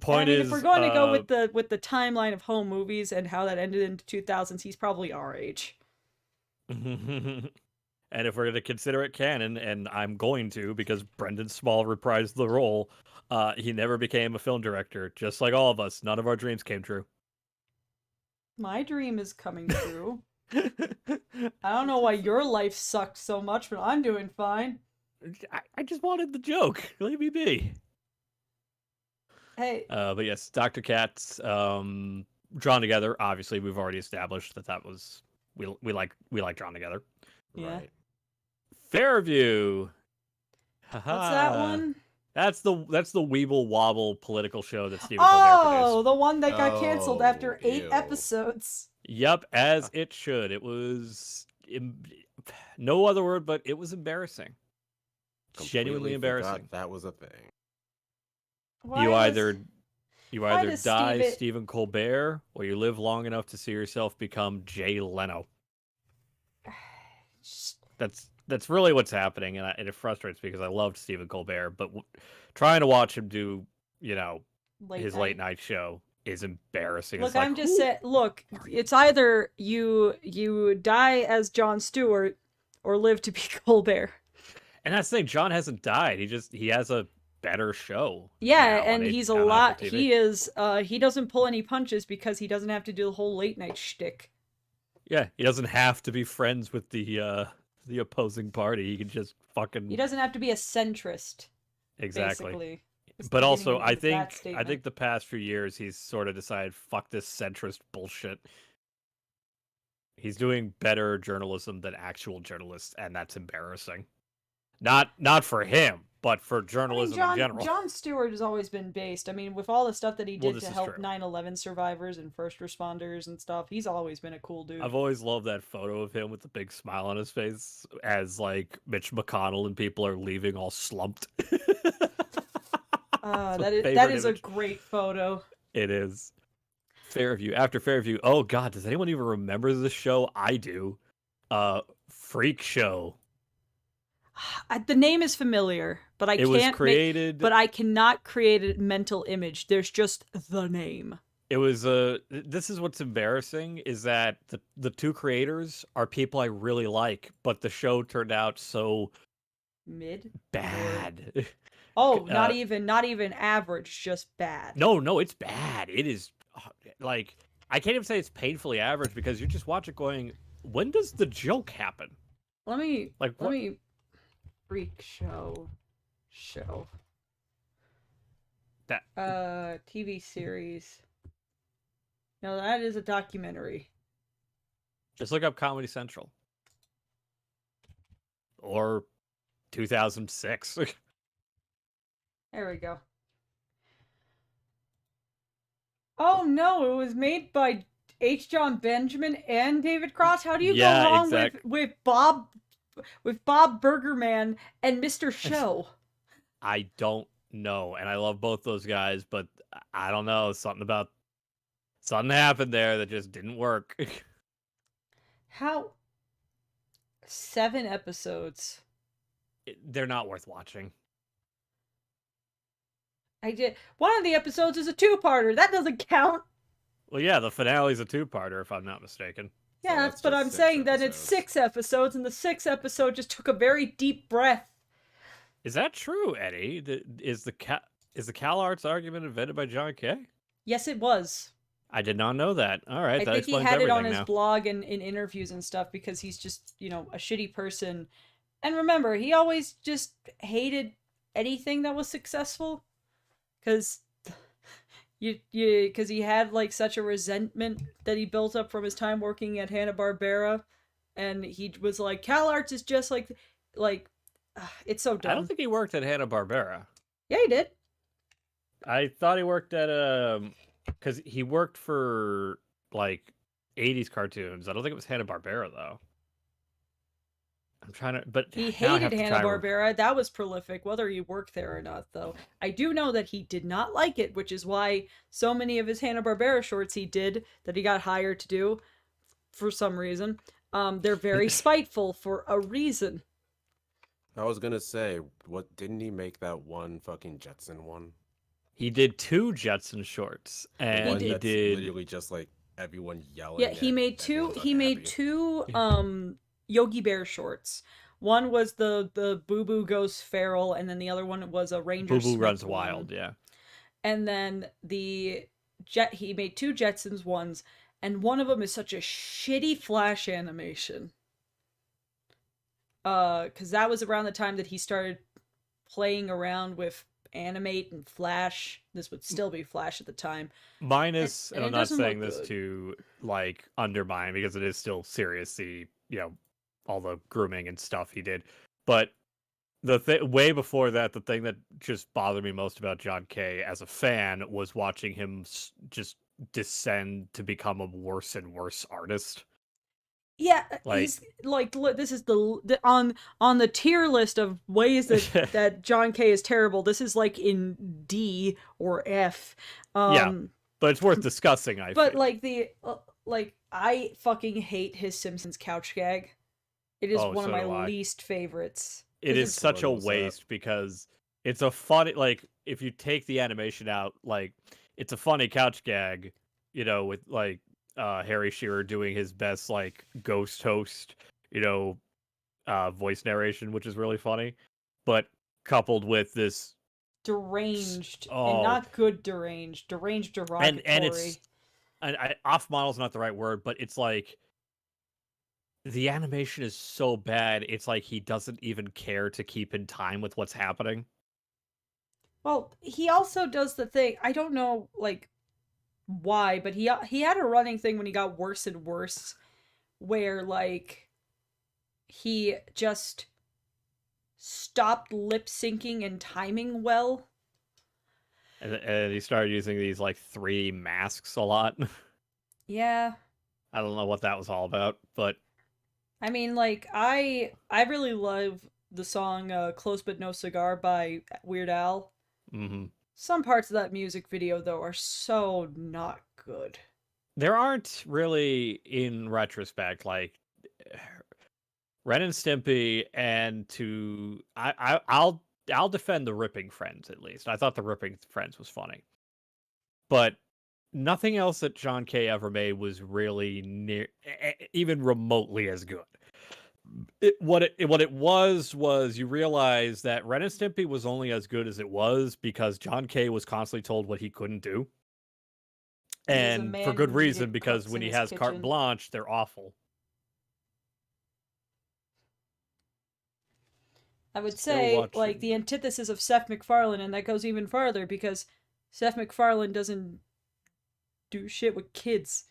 Point I mean, is, if we're going to go with the timeline of home movies and how that ended in the 2000s, he's probably our age. and if we're going to consider it canon, and I'm going to because Brendan Small reprised the role, he never became a film director. Just like all of us, none of our dreams came true. My dream is coming true. I don't know why your life sucked so much, but I'm doing fine. I just wanted the joke. Leave me be. Hey, But yes, Dr. Katz, Drawn Together. Obviously, we've already established that was we like Drawn Together. yeah. Right. Fairview. What's that one? That's the Weeble Wobble political show that Stephen Colbert produced. Oh, the one that got canceled Oh, after 8 ew. episodes. Yep, as it should. It was no other word, but it was embarrassing. Genuinely Completely forgot embarrassing. that was a thing. Why You was- either does die Steven- Stephen Colbert, or you live long enough to see yourself become Jay Leno. That's really what's happening, and it frustrates me because I loved Stephen Colbert, but trying to watch him do, his late night show is embarrassing. Look, It's like, I'm just saying. Look, it's either you die as Jon Stewart or live to be Colbert. and that's the thing. John hasn't died. He has a better show. Yeah, now and on he's a on lot. Apple TV. He is. He doesn't pull any punches because he doesn't have to do the whole late night shtick. Yeah, he doesn't have to be friends with the opposing party. He can just fucking He doesn't have to be a centrist. exactly. Basically. Just But getting also, into I that think statement. the past few years he's sort of decided, fuck this centrist bullshit. He's doing better journalism than actual journalists, and that's embarrassing. Not for him, but for journalism in general. Jon Stewart has always been based. I mean, with all the stuff that he Well, did this to is help true. 9/11 survivors and first responders and stuff, he's always been a cool dude. I've always loved that photo of him with the big smile on his face as like Mitch McConnell and people are leaving all slumped. That favorite is a image. great photo. It is. Fairview. After Fairview. Oh god, does anyone even remember this show? I do. Freak Show. The name is familiar, but I It was can't created. but I cannot create a mental image. There's just the name. It was this is what's embarrassing is that the two creators are people I really like, but the show turned out so Mid? bad. Oh, Uh, not even average, just bad. No, it's bad. It is like I can't even say it's painfully average because you just watch it going, when does the joke happen? Let me Like let what? me Freak show. That TV series. No, that is a documentary. Just look up Comedy Central or 2006. There we go. Oh no, it was made by H. John Benjamin and David Cross. How do you Yeah, go wrong exact- with Bob Burgerman and Mr. Show? I don't know, and I love both those guys, but I don't know. Something happened there that just didn't work. How 7 episodes. They're not worth watching. One of the episodes is a 2-parter. That doesn't count. Well, yeah, the finale's a 2-parter, if I'm not mistaken. Yeah, that's but just I'm 6 saying that it's episodes. 6 episodes, and the 6th episode just took a very deep breath. Is that true, Eddie? Is the CalArts argument invented by John Kay? Yes, it was. I did not know that. All right, I that think he explains had it on everything his now. blog and in interviews and stuff because he's just, a shitty person. And remember, he always just hated anything that was successful because because he had like such a resentment that he built up from his time working at Hanna-Barbera, and he was like, CalArts is just like it's so I don't dumb. think he worked at Hanna-Barbera. Yeah, he did. I thought he worked at because he worked for like 80s cartoons. I don't think it was Hanna-Barbera though. I'm trying to, but He now I hated have to try. Hanna-Barbera. That was prolific, whether he worked there or not, though. I do know that he did not like it, which is why so many of his Hanna-Barbera shorts he did that he got hired to do for some reason. They're very spiteful for a reason. I was gonna say, what didn't he make that one fucking Jetson one? He did 2 Jetson shorts, The and one he that's did. literally just like everyone yelling. Yeah, he and made two. everyone's He made unhappy. two Yogi Bear shorts. One was the Boo Boo Goes Feral, and then the other one was a Ranger Boo Boo Smith Runs one. Wild, yeah. And then he made 2 Jetsons ones, and one of them is such a shitty Flash animation. Because that was around the time that he started playing around with Animate and Flash. This would still be Flash at the time. Minus, And and it I'm not doesn't saying look this good. to like undermine because it is still serious. All the grooming and stuff he did, but way before that, the thing that just bothered me most about John Kay as a fan was watching him just descend to become a worse and worse artist. Yeah, Like, he's like this is on the tier list of ways that John Kay is terrible. This is like in D or F. yeah, but it's worth discussing. But feel. like I fucking hate his Simpsons couch gag. It is one So of my do I. least favorites. It is such a What was that? waste because it's a funny, like, if you take the animation out, like, it's a funny couch gag, with like Harry Shearer doing his best like ghost host, voice narration, which is really funny, but coupled with this Deranged and oh, not good deranged derogatory. and it's off model's not the right word, but it's like the animation is so bad, it's like he doesn't even care to keep in time with what's happening. Well, he also does the thing. I don't know like why, but he had a running thing when he got worse and worse where like he just stopped lip syncing and timing well. And he started using these like 3 masks a lot. Yeah. I don't know what that was all about, but I mean, like I really love the song "Close But No Cigar" by Weird Al. mm-hmm. Some parts of that music video though are so not good. There aren't really, in retrospect, like Ren and Stimpy, and I'll defend the Ripping Friends at least. I thought the Ripping Friends was funny, but nothing else that John Kay ever made was really near even remotely as good. What it was you realize that Ren and Stimpy was only as good as it was because John Kay was constantly told what he couldn't do, He was a and man for good who reason, needed because cooks when in he his has carte kitchen. blanche, they're awful. I would Still say like watching. the antithesis of Seth MacFarlane, and that goes even farther because Seth MacFarlane doesn't do shit with kids.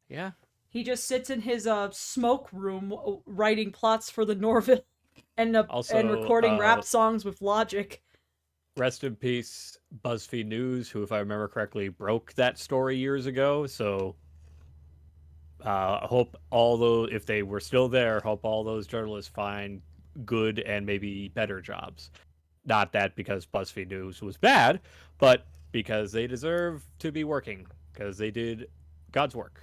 Yeah. He just sits in his smoke room writing plots for the Norville and recording rap songs with Logic. Rest in peace, BuzzFeed News, who, if I remember correctly, broke that story years ago. So I hope if they were still there, hope all those journalists find good and maybe better jobs. Not that because BuzzFeed News was bad, but because they deserve to be working because they did God's work.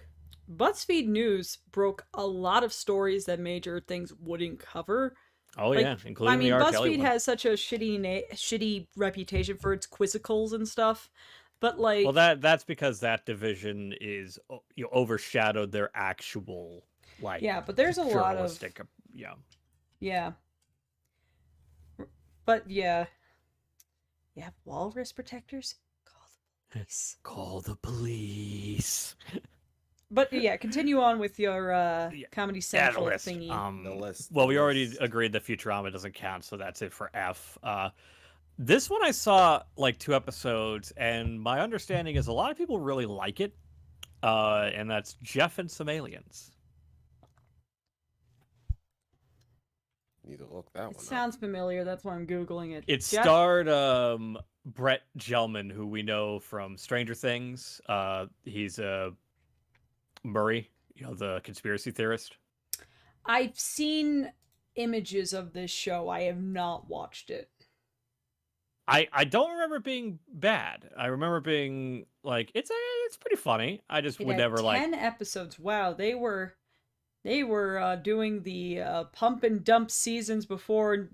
BuzzFeed News broke a lot of stories that major things wouldn't cover. Oh yeah, including the R. Kelly BuzzFeed one. has such a shitty reputation for its quizzicals and stuff, but like, well, that's because that division is overshadowed their actual but there's a lot of yeah. But yeah, walrus protectors. Call the police. But yeah, continue on with your Yeah. Comedy Yeah, the Central list. thingy. The list. Well, the we already list. agreed that Futurama doesn't count, so that's it for F. This one I saw like 2 episodes, and my understanding is a lot of people really like it. And that's Jeff and Some Aliens. Need to look that It one up. sounds familiar. That's why I'm googling it. It Jeff? starred Brett Gelman, who we know from Stranger Things. He's Murray, the conspiracy theorist. I've seen images of this show. I have not watched it. I don't remember it being bad. I remember being like it's pretty funny. I just It would had never 10 episodes. Wow, they were doing the pump and dump seasons before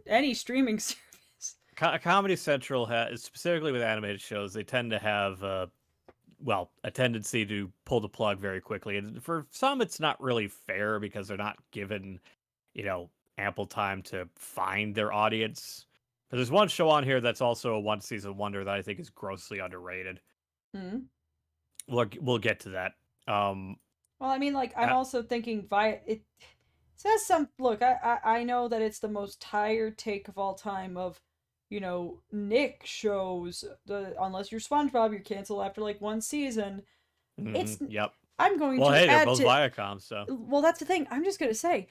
any streaming service. Comedy Central has, specifically with animated shows, they tend to have a tendency to pull the plug very quickly. And for some it's not really fair because they're not given, ample time to find their audience. There's one show on here that's also a one season wonder that I think is grossly underrated. Hmm. We'll get to that. Well, I mean, like, I'm also thinking it says some. Look, I know that it's the most tired take of all time of, Nick shows. Unless you're SpongeBob, you're canceled after like one season. It's Yep. I'm going Well, to hey, they're add both to. Viacom, so. Well, that's the thing. I'm just gonna say,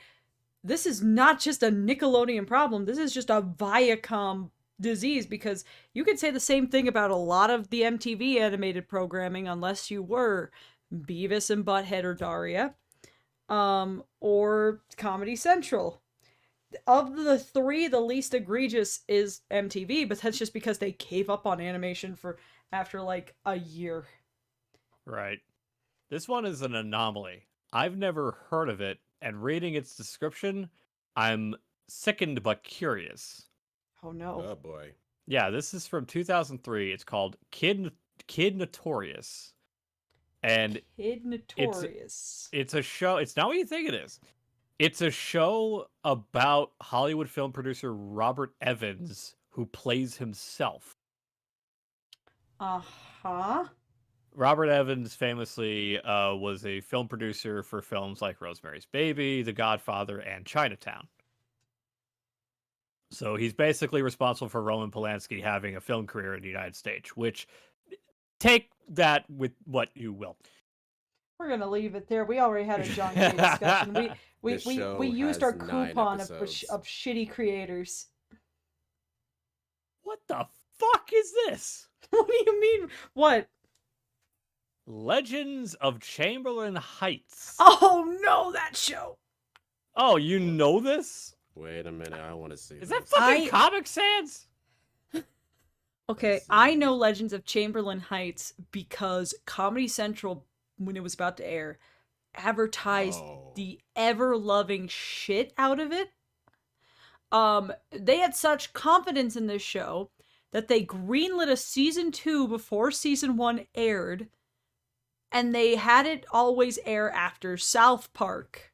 this is not just a Nickelodeon problem. This is just a Viacom disease because you could say the same thing about a lot of the MTV animated programming unless you were Beavis and Butthead or Daria, or Comedy Central. Of the three, the least egregious is MTV, but that's just because they gave up on animation after like a year. Right. This one is an anomaly. I've never heard of it, and reading its description, I'm sickened but curious. Oh no. Oh boy. Yeah, this is from 2003. It's called Kid Notorious. And Kid Notorious. It's a show. It's not what you think it is. It's a show about Hollywood film producer Robert Evans, who plays himself. Uh-huh. Robert Evans famously was a film producer for films like Rosemary's Baby, The Godfather, and Chinatown. So he's basically responsible for Roman Polanski having a film career in the United States, which, take that with what you will. We're gonna leave it there. We already had a John Kay discussion. We used our coupon of shitty creators. What the fuck is this? What do you mean? What? Legends of Chamberlain Heights. Oh no, that show. Oh, you know this? Wait a minute, I want to see. Is that fucking Comic Sans? Okay, I know Legends of Chamberlain Heights because Comedy Central, when it was about to air, advertised the ever-loving shit out of it. They had such confidence in this show that they greenlit a season 2 before season 1 aired, and they had it always air after South Park.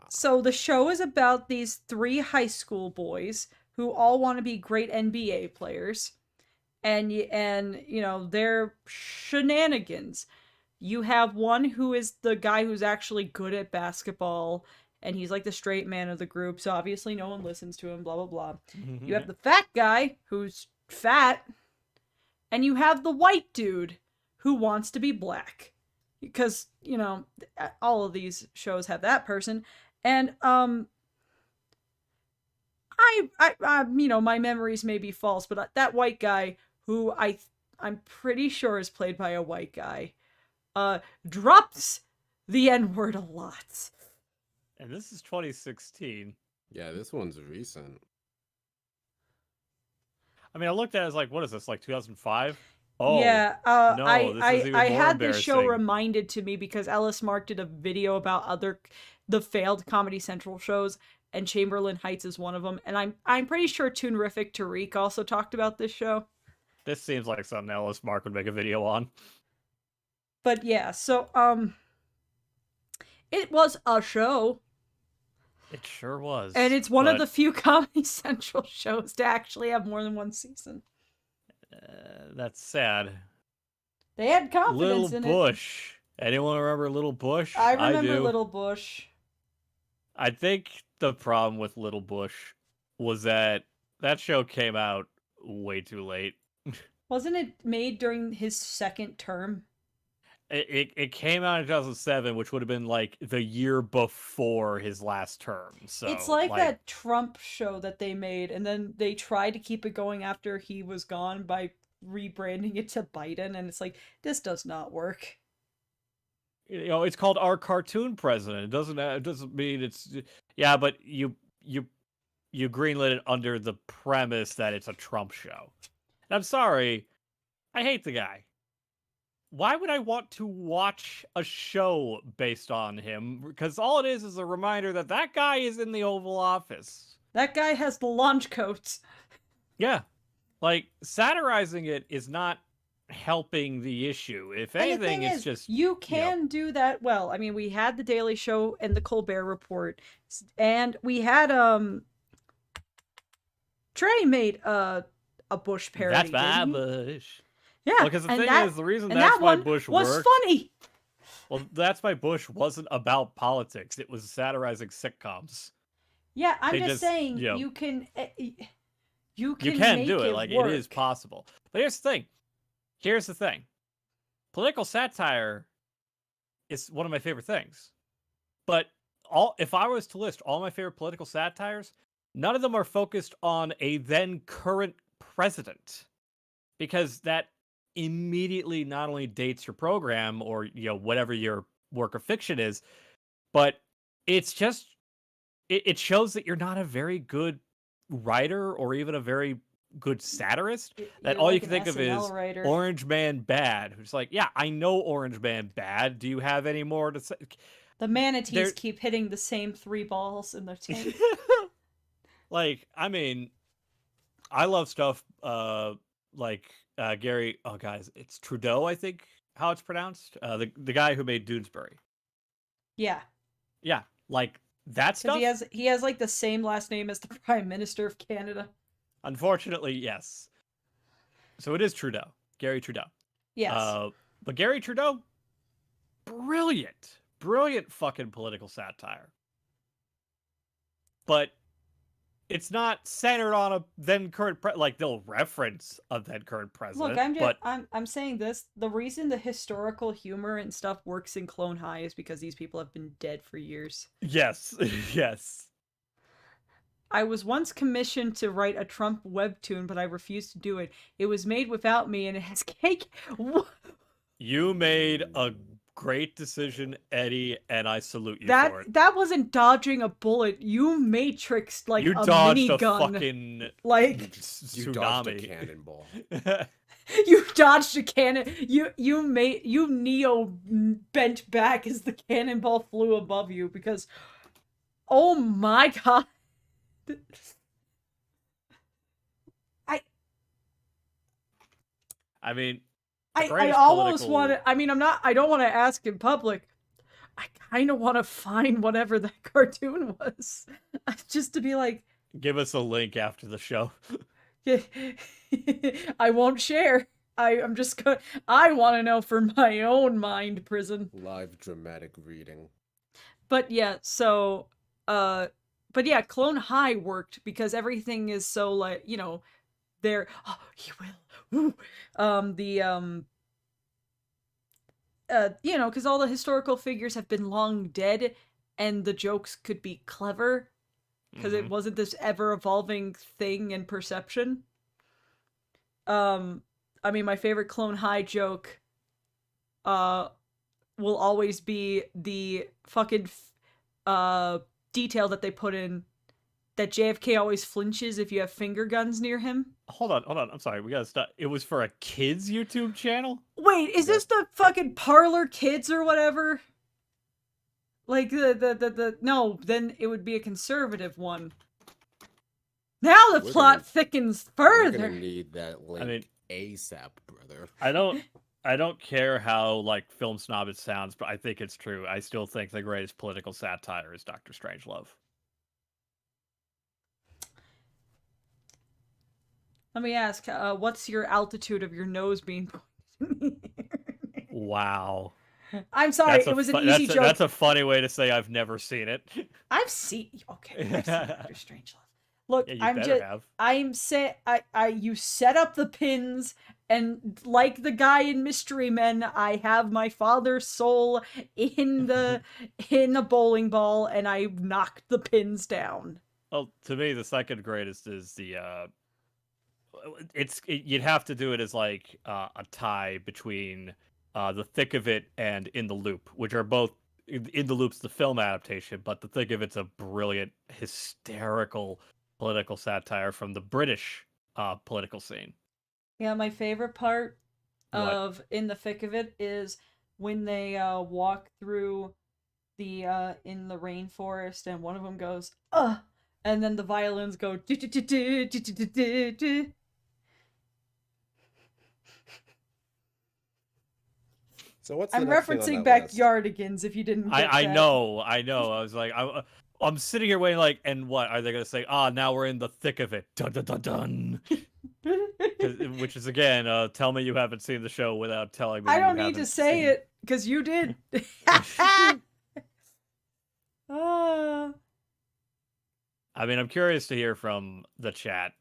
So the show is about these 3 high school boys who all want to be great NBA players, and their shenanigans. You have one who is the guy who's actually good at basketball, and he's like the straight man of the group, so obviously no one listens to him, blah blah blah. You have the fat guy who's fat, and you have the white dude who wants to be black. Because, all of these shows have that person. And, my memories may be false, but that white guy, who I'm pretty sure is played by a white guy, drops the N-word a lot. And this is 2016. Yeah, this one's recent. I mean, I looked at it as like, what is this, like 2005? Oh, yeah, no, I had this show reminded to me because Ellis Mark did a video about the failed Comedy Central shows, and Chamberlain Heights is one of them. And I'm pretty sure Toonerific Tariq also talked about this show. This seems like something Ellis Mark would make a video on. But yeah, so it was a show. It sure was. And it's one of but, the few Comedy Central shows to actually have more than one season. That's sad. They had Little confidence in it. Bush. Anyone remember Little Bush? I remember do. Little Bush. I think the problem with Little Bush was that show came out way too late. Wasn't it made during his second term? It came out in 2007, which would have been like the year before his last term. So It's like that Trump show that they made, and then they tried to keep it going after he was gone by rebranding it to Biden, and it's like, this does not work. It's called Our Cartoon President. It doesn't mean it's but you greenlit it under the premise that it's a Trump show. And I'm sorry, I hate the guy. Why would I want to watch a show based on him? Because all it is a reminder that that guy is in the Oval Office. That guy has the launch coats. Yeah. Like, satirizing it is not helping the issue. If anything, it's just... You can do that well. I mean, we had The Daily Show and The Colbert Report. And we had, Trey made a Bush parody. That's my Bush. Yeah, because the thing is, the reason That's My Bush was worked... funny. Well, That's My Bush wasn't about politics. It was satirizing sitcoms. Yeah, I'm just saying, you can do it. Like, work. It is possible. But here's the thing. Political satire is one of my favorite things. But if I was to list all my favorite political satires, none of them are focused on a then current president. Because that immediately not only dates your program or whatever your work of fiction is, but it's just it shows that you're not a very good writer or even a very good satirist. That all you can think of is Orange Man Bad. Who's like, yeah, I know Orange Man Bad. Do you have any more to say? The manatees keep hitting the same 3 balls in their tank. Like, I mean, I love stuff like Gary. Oh, guys, it's Trudeau. I think how it's pronounced. The guy who made Doonesbury. Yeah. Yeah, like that stuff. He has like the same last name as the Prime Minister of Canada. Unfortunately, yes. So it is Trudeau, Gary Trudeau. Yes. But Gary Trudeau, brilliant fucking political satire. But it's not centered on a then current like they'll reference a then current president. Look, I'm saying this. The reason the historical humor and stuff works in Clone High is because these people have been dead for years. Yes. Yes. I was once commissioned to write a Trump webtoon, but I refused to do it. It was made without me, and it has cake. You made a great decision, Eddie, and I salute you for it. That wasn't dodging a bullet. You matrixed like you a dodged minigun. A fucking tsunami. You dodged a cannonball. You dodged a cannon. You Neo bent back as the cannonball flew above you because, oh my god. I mean, I almost want to. I mean, I don't want to ask in public. I kind of want to find whatever that cartoon was, just to be like. Give us a link after the show. I won't share. I'm just going. I want to know for my own mind prison. Live dramatic reading. But yeah, so but yeah, Clone High worked because everything is so like, there. Oh, he will. Ooh. Because all the historical figures have been long dead, and the jokes could be clever, because it wasn't this ever evolving thing in perception. I mean, my favorite Clone High joke, will always be the fucking, detail that they put in that JFK always flinches if you have finger guns near him. Hold on. I'm sorry. We gotta stop. It was for a kids YouTube channel? Wait, is this the fucking Parlor Kids or whatever? Like no, then it would be a conservative one. Now the plot thickens further. We're gonna need that link ASAP, brother. I don't care how like film snob it sounds, but I think it's true. I still think the greatest political satire is Dr. Strangelove. Let me ask, what's your altitude of your nose being pointed? Wow. I'm sorry, That's it was an easy joke. That's a funny way to say I've never seen it. I've seen Doctor Strangelove. Look, Yeah, you better have. You set up the pins, and like the guy in Mystery Men, I have my father's soul in the bowling ball, and I knocked the pins down. Well, to me, the second greatest is the you'd have to do it as like a tie between the thick of it and In the Loop, which are both In the Loop's the film adaptation, but the thick of it's a brilliant, hysterical political satire from the British political scene. Yeah, my favorite part What? of In the Thick of It is when they walk through the in the rainforest, and one of them goes, "Ugh," and then the violins go, "Do, do, do, do, do, do, do, do." So what's I'm the next thing on referencing that list? Backyardigans, if you didn't get I that. know. I was like, I'm sitting here waiting, like, and what are they gonna say? Now we're in the thick of it. Dun dun dun dun. Which is again, tell me you haven't seen the show without telling me. I you don't need haven't to say seen... it, because you did. I mean, I'm curious to hear from the chat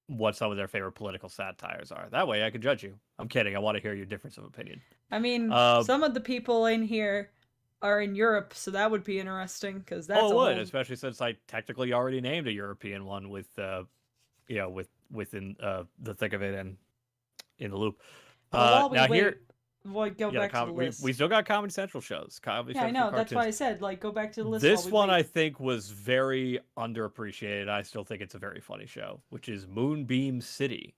what some of their favorite political satires are. That way I can judge you. I'm kidding. I want to hear your difference of opinion. I mean, some of the people in here are in Europe, so that would be interesting, because that's it would, whole... especially since I technically already named a European one with, within the thick of it and In the Loop. While we now wait, here, we'll go back to the list. we still got Comedy Central shows. Yeah, I know. That's why I said, like, go back to the list. This while we one wait. I think was very underappreciated. I still think it's a very funny show, which is Moonbeam City.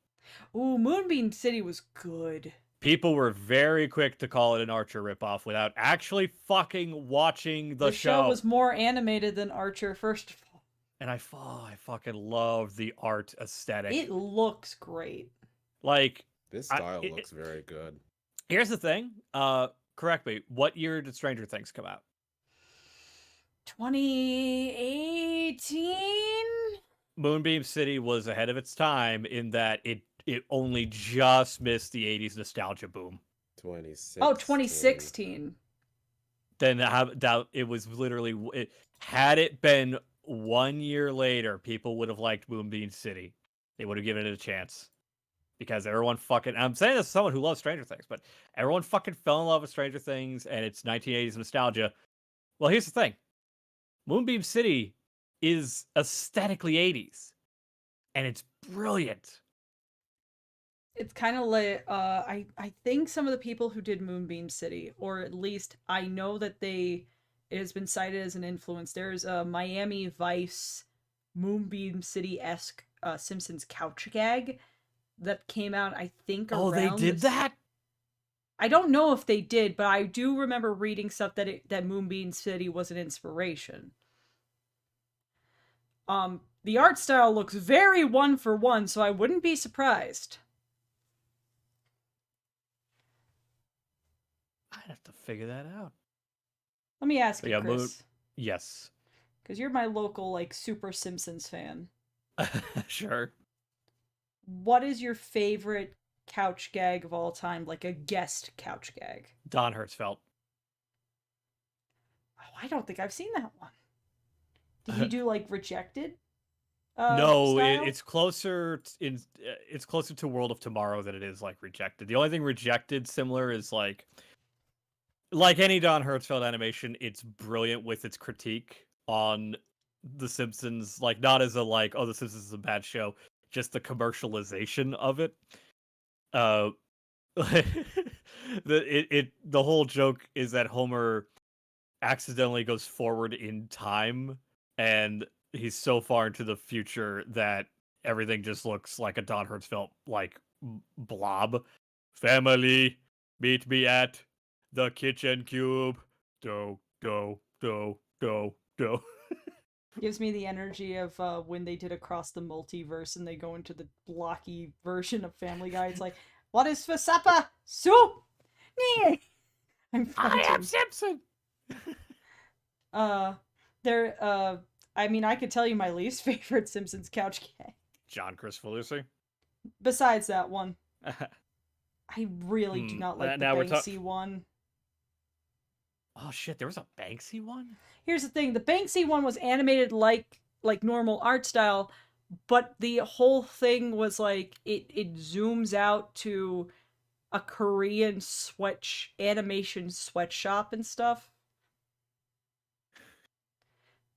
Ooh, Moonbeam City was good. People were very quick to call it an Archer ripoff without actually fucking watching the show. The show was more animated than Archer, first of all. And I fucking love the art aesthetic. It looks great. Like, this style looks very good. Here's the thing. Correct me. What year did Stranger Things come out? 2018? Moonbeam City was ahead of its time in that it only just missed the 80s nostalgia boom. 2016. Then it was literally... had it been 1 year later, people would have liked Moonbeam City. They would have given it a chance. Because everyone fucking... I'm saying this as someone who loves Stranger Things, but everyone fucking fell in love with Stranger Things, and it's 1980s nostalgia. Well, here's the thing. Moonbeam City is aesthetically 80s. And it's brilliant. It's kind of like... I think some of the people who did Moonbeam City, or at least I know that it has been cited as an influence. There's a Miami Vice Moonbeam City-esque Simpsons couch gag that came out, I think, around... Oh, they did that? I don't know if they did, but I do remember reading stuff that Moonbeam City was an inspiration. The art style looks very one for one, so I wouldn't be surprised. I'd have to figure that out. Let me ask you, Chris. Yes. Because you're my local, like, super Simpsons fan. Sure. What is your favorite couch gag of all time? Like a guest couch gag? Don Hertzfeldt. Oh, I don't think I've seen that one. Did you do, like, Rejected? No, style? it's closer to World of Tomorrow than it is like Rejected. The only thing Rejected similar is like any Don Hertzfeldt animation, it's brilliant with its critique on The Simpsons. Like, not as a like, oh, The Simpsons is a bad show, just the commercialization of it. The whole joke is that Homer accidentally goes forward in time, and he's so far into the future that everything just looks like a Don Hertzfeldt like blob. Family, meet me at the kitchen cube. Do. Gives me the energy of when they did Across the Multiverse and they go into the blocky version of Family Guy. It's like, what is for supper? Soup! I am Simpson! I mean, I could tell you my least favorite Simpsons couch gag. John Chris Falusi. Besides that one, I really do not like the now we're Banksy talking. one. Oh shit! There was a Banksy one. Here's the thing: the Banksy one was animated like normal art style, but the whole thing was like it zooms out to a Korean animation sweatshop and stuff.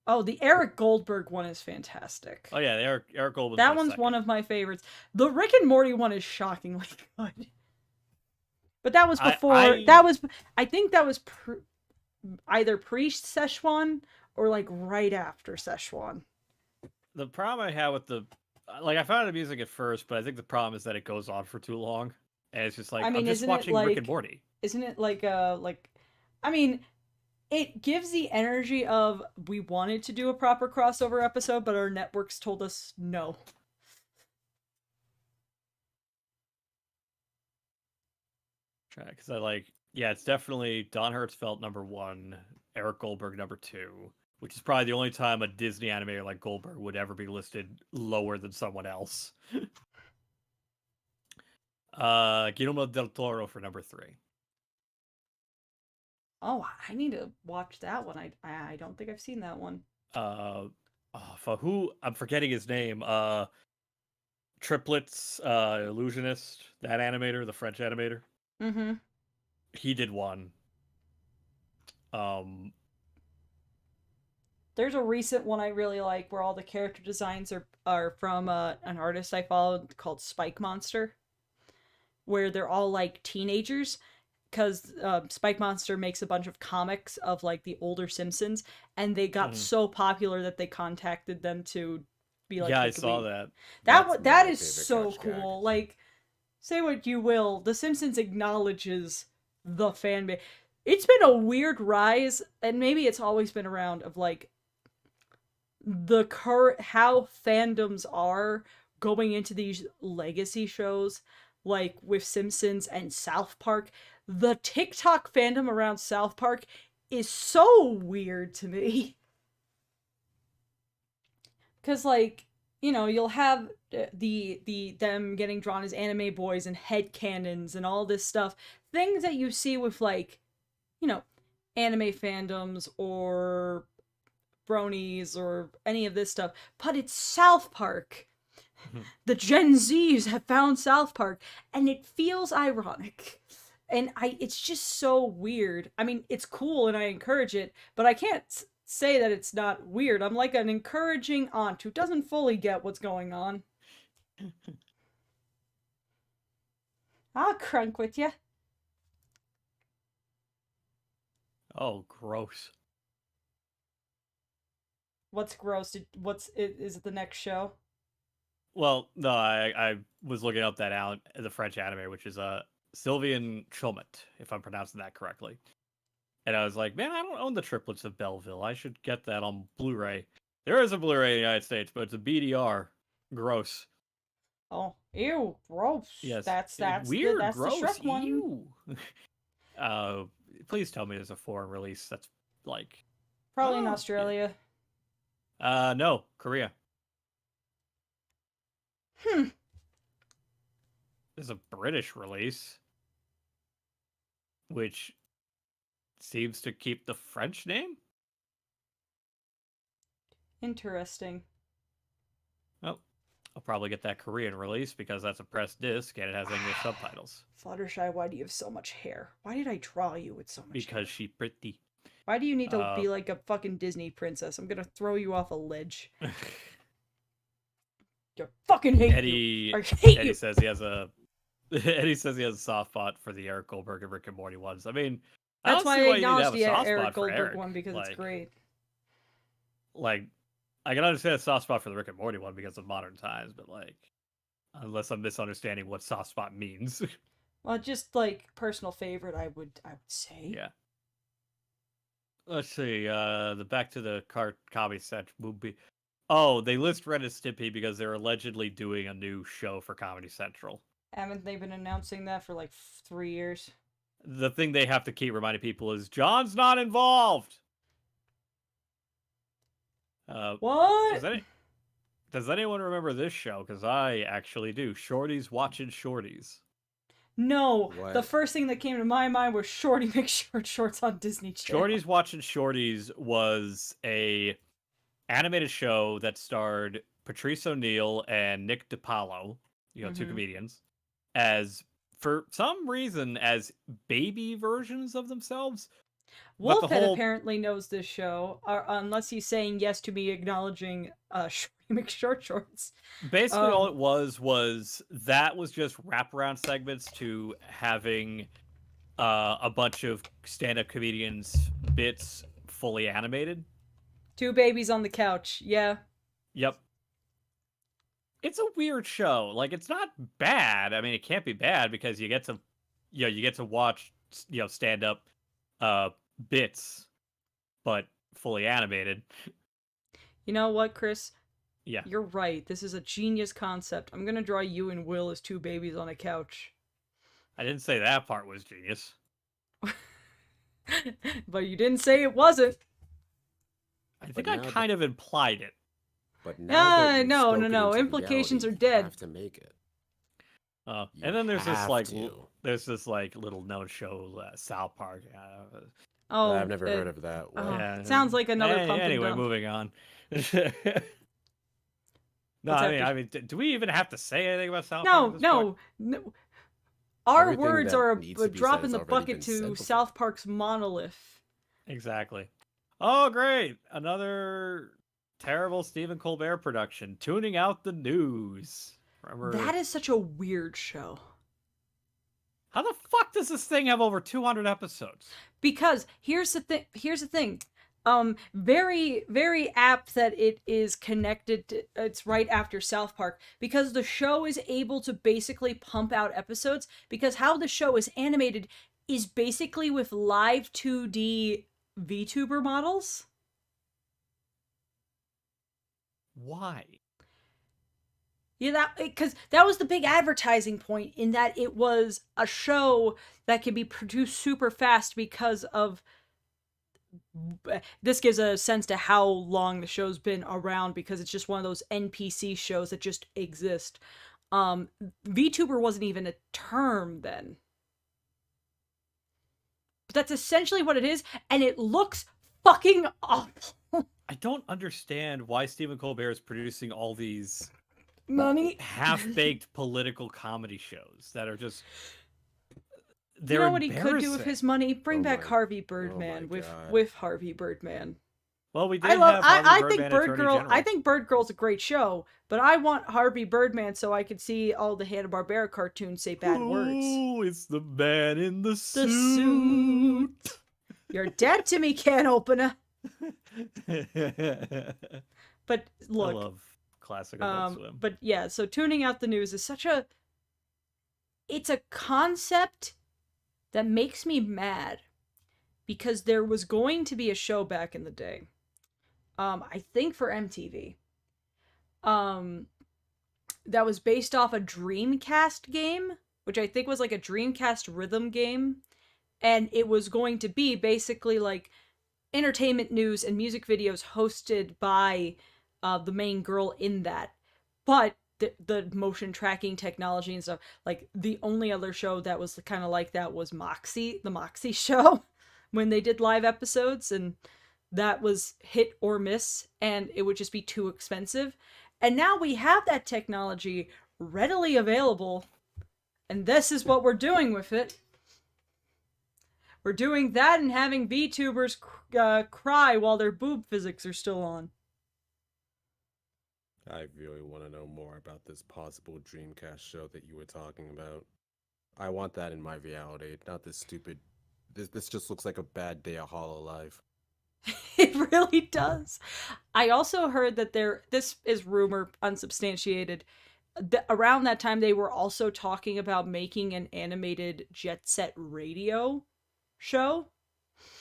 Oh, the Eric Goldberg one is fantastic. Oh yeah, Eric Goldman's That my one's one second. of my favorites. The Rick and Morty one is shockingly good. But that was before. I I think that was either pre Szechuan or like right after Szechuan. the problem I have with I found the music at first, but I think the problem is that it goes on for too long, and it's just like I I'm mean, just watching Rick and Morty. isn't it like I mean, it gives the energy of we wanted to do a proper crossover episode, but our networks told us no. Because yeah, it's definitely Don Hertzfeldt #1, Eric Goldberg #2, which is probably the only time a Disney animator like Goldberg would ever be listed lower than someone else. Guillermo del Toro for #3. Oh, I need to watch that one. I don't think I've seen that one. For who I'm forgetting his name. Triplets, Illusionist, that animator, the French animator. Mm-hmm. He did one. There's a recent one I really like where all the character designs are from an artist I followed called Spike Monster, where they're all like teenagers because Spike Monster makes a bunch of comics of like the older Simpsons, and they got so popular that they contacted them to be like, yeah, hey, I saw that. That is so cool. Like, say what you will, The Simpsons acknowledges the fan base. It's been a weird rise, and maybe it's always been around of like the current how fandoms are going into these legacy shows like with Simpsons and South Park. The TikTok fandom around South Park is so weird to me. Cuz like, you know, you'll have the them getting drawn as anime boys and head canons and all this stuff. Things that you see with like, you know, anime fandoms or bronies or any of this stuff, but it's South Park. The Gen Zs have found South Park, and it feels ironic. And it's just so weird. I mean, it's cool and I encourage it, but I can't say that it's not weird. I'm like an encouraging aunt who doesn't fully get what's going on. I'll crunk with you. Oh, gross. What's gross? Is it the next show? Well, no, I was looking up the French anime, which is Sylvian Chomet, if I'm pronouncing that correctly. And I was like, man, I don't own the Triplets of Belleville. I should get that on Blu-ray. There is a Blu-ray in the United States, but it's a BDR. Gross. Oh, ew, gross. Yes. That's weird, that's gross. the Shrek one. Ew. Please tell me there's a foreign release that's like probably in Australia. No, Korea. There's a British release, which seems to keep the French name. Interesting. Well, I'll probably get that Korean release because that's a pressed disc and it has English subtitles. Fluttershy, why do you have so much hair? Why did I draw you with so much because hair? she pretty. Why do you need to be like a fucking Disney princess? I'm gonna throw you off a ledge. You fucking hate you. I hate Eddie you. says he has a Eddie says he has a soft spot for the Eric Goldberg and Rick and Morty ones. I mean, that's why I acknowledge the Eric Goldberg one because it's great. Like, I can understand a soft spot for the Rick and Morty one because of modern times, but like, unless I'm misunderstanding what soft spot means. Well, just like personal favorite, I would say. Yeah. Let's see. The back to the comedy set would be. Oh, they list Ren and Stimpy because they're allegedly doing a new show for Comedy Central. Haven't they been announcing that for like 3 years? The thing they have to keep reminding people is John's not involved. What? Does Does anyone remember this show? Because I actually do. Shorties watching Shorties. No, the What? first thing that came to my mind was Shorty McShort Shorts on Disney Channel. Shorties watching Shorties was a animated show that starred Patrice O'Neill and Nick DiPaolo, two Mhm. comedians, as for some reason as baby versions of themselves. But the Wolfhead whole apparently knows this show, unless he's saying yes to me acknowledging Shorty McShort Shorts. basically all it was that was just wraparound segments to having a bunch of stand-up comedians bits fully animated. Two babies on the couch. Yeah. Yep. It's a weird show. Like, it's not bad. I mean, it can't be bad because you get to watch stand-up bits, but fully animated. You know what, Chris? Yeah. You're right. This is a genius concept. I'm gonna draw you and Will as two babies on a couch. I didn't say that part was genius. But you didn't say it wasn't. I think But I now kind of implied it. But now that you've no. spoken into Implications reality, are dead. You have to make it. You And then there's this have like to. little known show, South Park. Oh, I've never heard of that one. Oh, sounds like another pump and Anyway, dump. moving on. No, What's I mean, do we even have to say anything about South Park? No, at this no, no. Our Everything words that are needs a to be drop said in has the already bucket been said to before. South Park's monolith. Exactly. Oh, great! Another terrible Stephen Colbert production. Tuning out the news. Remember That is such a weird show. how the fuck does this thing have over 200 episodes? Because here's the thing. Very, very apt that it is connected to, it's right after South Park, because the show is able to basically pump out episodes, because how the show is animated is basically with live 2D VTuber models. Why? Yeah, because that was the big advertising point, in that it was a show that can be produced super fast because of. This gives a sense to how long the show's been around, because it's just one of those NPC shows that just exist. VTuber wasn't even a term then. But that's essentially what it is, and it looks fucking awful. I don't understand why Stephen Colbert is producing all these Money. half-baked political comedy shows that are just You know what he could do with his money? Bring Oh back my- Harvey Birdman my God. with Harvey Birdman. Well, we did I have think Bird Girl. I think Bird Girl's a great show, but I want Harvey Birdman so I could see all the Hanna-Barbera cartoons say bad words. Oh, it's the man in the The suit. suit. You're dead to me, can opener. But look, I love classic Adult Swim. but yeah, so tuning out the news is such a. It's a concept that makes me mad, because there was going to be a show back in the day. I think for MTV. That was based off a Dreamcast game, which I think was like a Dreamcast rhythm game. And it was going to be basically like entertainment news and music videos hosted by the main girl in that. But the motion tracking technology and stuff, like the only other show that was kind of like that was Moxie, the Moxie show, when they did live episodes, and that was hit or miss, and it would just be too expensive. And now we have that technology readily available, and this is what we're doing with it. We're doing that and having VTubers cry while their boob physics are still on. I really want to know more about this possible Dreamcast show that you were talking about. I want that in my reality, not this stupid. This just looks like a bad day of Hololive. It really does. I also heard that this is rumor, unsubstantiated, around that time they were also talking about making an animated Jet Set Radio show.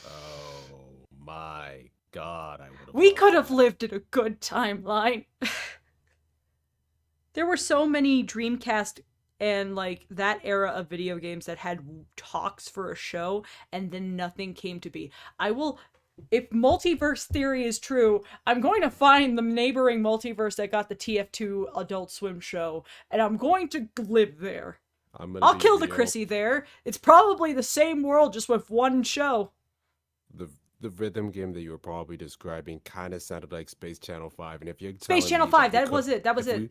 Oh my God, I would have. We could have lived in a good timeline. There were so many Dreamcast and like that era of video games that had talks for a show, and then nothing came to be. I will if multiverse theory is true, I'm going to find the neighboring multiverse that got the TF2 Adult Swim show, and I'm going to live there. I'm gonna I'll be kill the real. Chrissy there. It's probably the same world, just with one show. The rhythm game that you were probably describing kind of sounded like Space Channel 5, and if you're Space telling Channel me 5, we that was could- it. That was if it. we-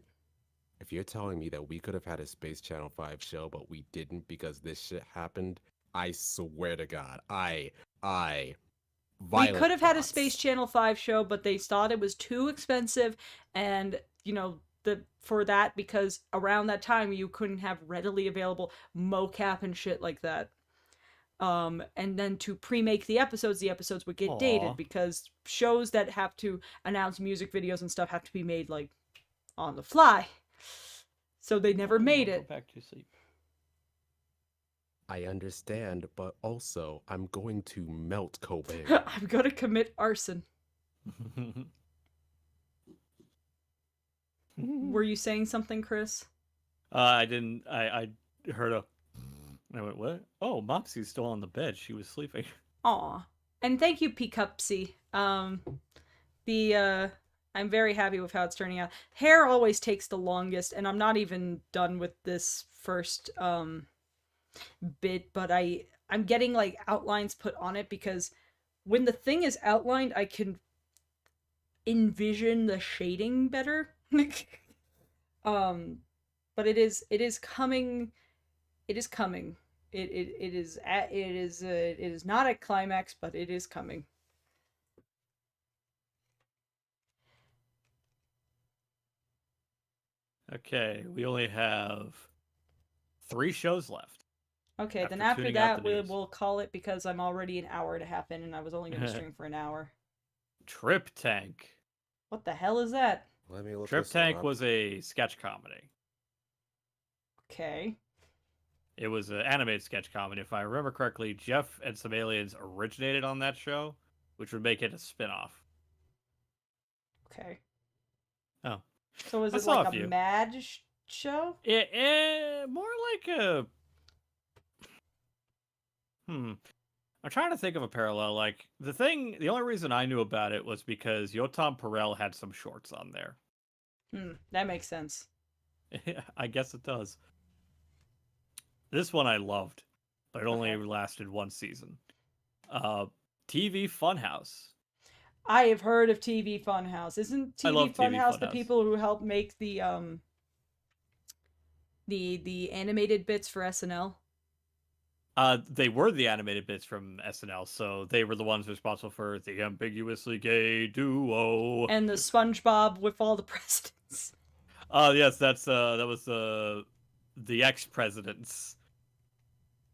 if you're telling me that we could have had a Space Channel 5 show, but we didn't because this shit happened, I swear to God, We could have had a thoughts. Space Channel 5 show, but they thought it was too expensive, and, for that, because around that time you couldn't have readily available mocap and shit like that. And then to pre-make the episodes would get Aw. dated, because shows that have to announce music videos and stuff have to be made, like, on the fly. So they never made Go it. back to sleep. I understand, but also I'm going to melt Kobe. I'm gonna commit arson. Were you saying something, Chris? I didn't. I heard a. I went, what? Oh, Mopsy's still on the bed. She was sleeping. Aw. And thank you, Pcupsy. I'm very happy with how it's turning out. Hair always takes the longest, and I'm not even done with this first bit, but I'm getting like outlines put on it, because when the thing is outlined, I can envision the shading better. But it is coming. It is coming. It is not a climax, but it is coming. Okay, we only have 3 shows left. Okay, then After after tuning out that, the news. we'll call it, because I'm already an hour and a half in, and I was only going to stream for an hour. Trip Tank. What the hell is that? Let me look Trip this one Tank up. was a sketch comedy. Okay. It was an animated sketch comedy. If I remember correctly, Jeff and some aliens originated on that show, which would make it a spin-off. Okay. Oh. So is I it saw like a a few. mad show? More like a... I'm trying to think of a parallel. Like, the only reason I knew about it was because Yotam Perel had some shorts on there. That makes sense. I guess it does. This one I loved, but it only lasted 1 season. TV Funhouse. I have heard of TV Funhouse. Isn't I TV love TV Funhouse the Funhouse. people who helped make the animated bits for SNL? They were the animated bits from SNL, so they were the ones responsible for the ambiguously gay duo. And the SpongeBob with all the presidents. Yes, that was the ex-presidents,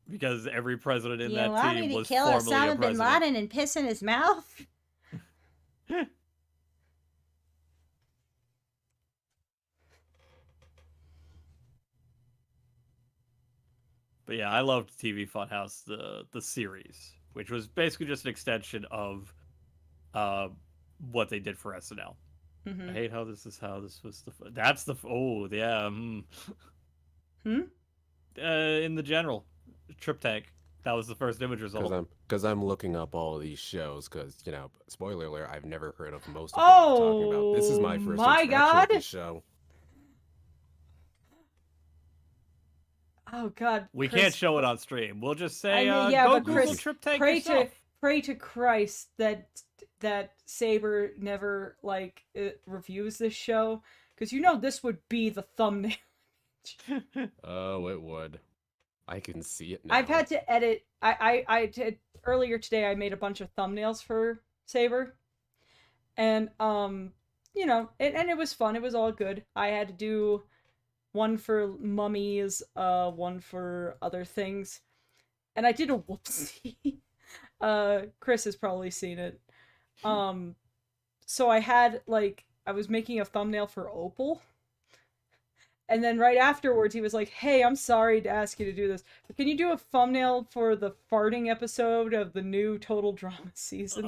because every president in that team was formerly a president. and piss in his mouth? But yeah, I loved TV Funhouse, the series, which was basically just an extension of what they did for SNL. I hate how this was that's the oh yeah in the general Trip Tank, that was the first image result. Because I'm looking up all of these shows, because, spoiler alert, I've never heard of most of what you're talking about. This is my first my interaction God. with the show. Oh God. We Chris, can't show it on stream. We'll just say but go Google Chris, Trip Tank pray yourself. pray to Christ that Saber never reviews this show, because this would be the thumbnail. Oh, it would. I can see it now. I've had to edit. I did earlier today. I made a bunch of thumbnails for Saber, and and it was fun. It was all good. I had to do one for mummies, one for other things, and I did a whoopsie. Chris has probably seen it. So I had I was making a thumbnail for Opal. And then right afterwards, he was like, "Hey, I'm sorry to ask you to do this, but can you do a thumbnail for the farting episode of the new Total Drama season?"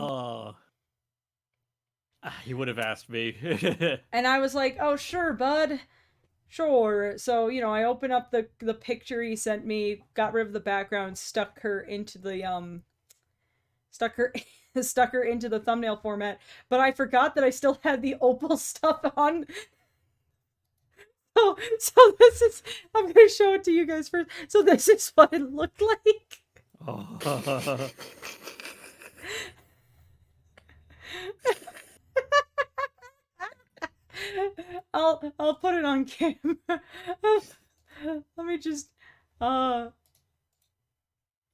He would have asked me. And I was like, "Oh, sure, bud. Sure." So, I opened up the picture he sent me, got rid of the background, stuck her stuck her into the thumbnail format, but I forgot that I still had the opal stuff on. So this is, I'm gonna show it to you guys first. So this is what it looked like. Oh. I'll put it on camera. Let me just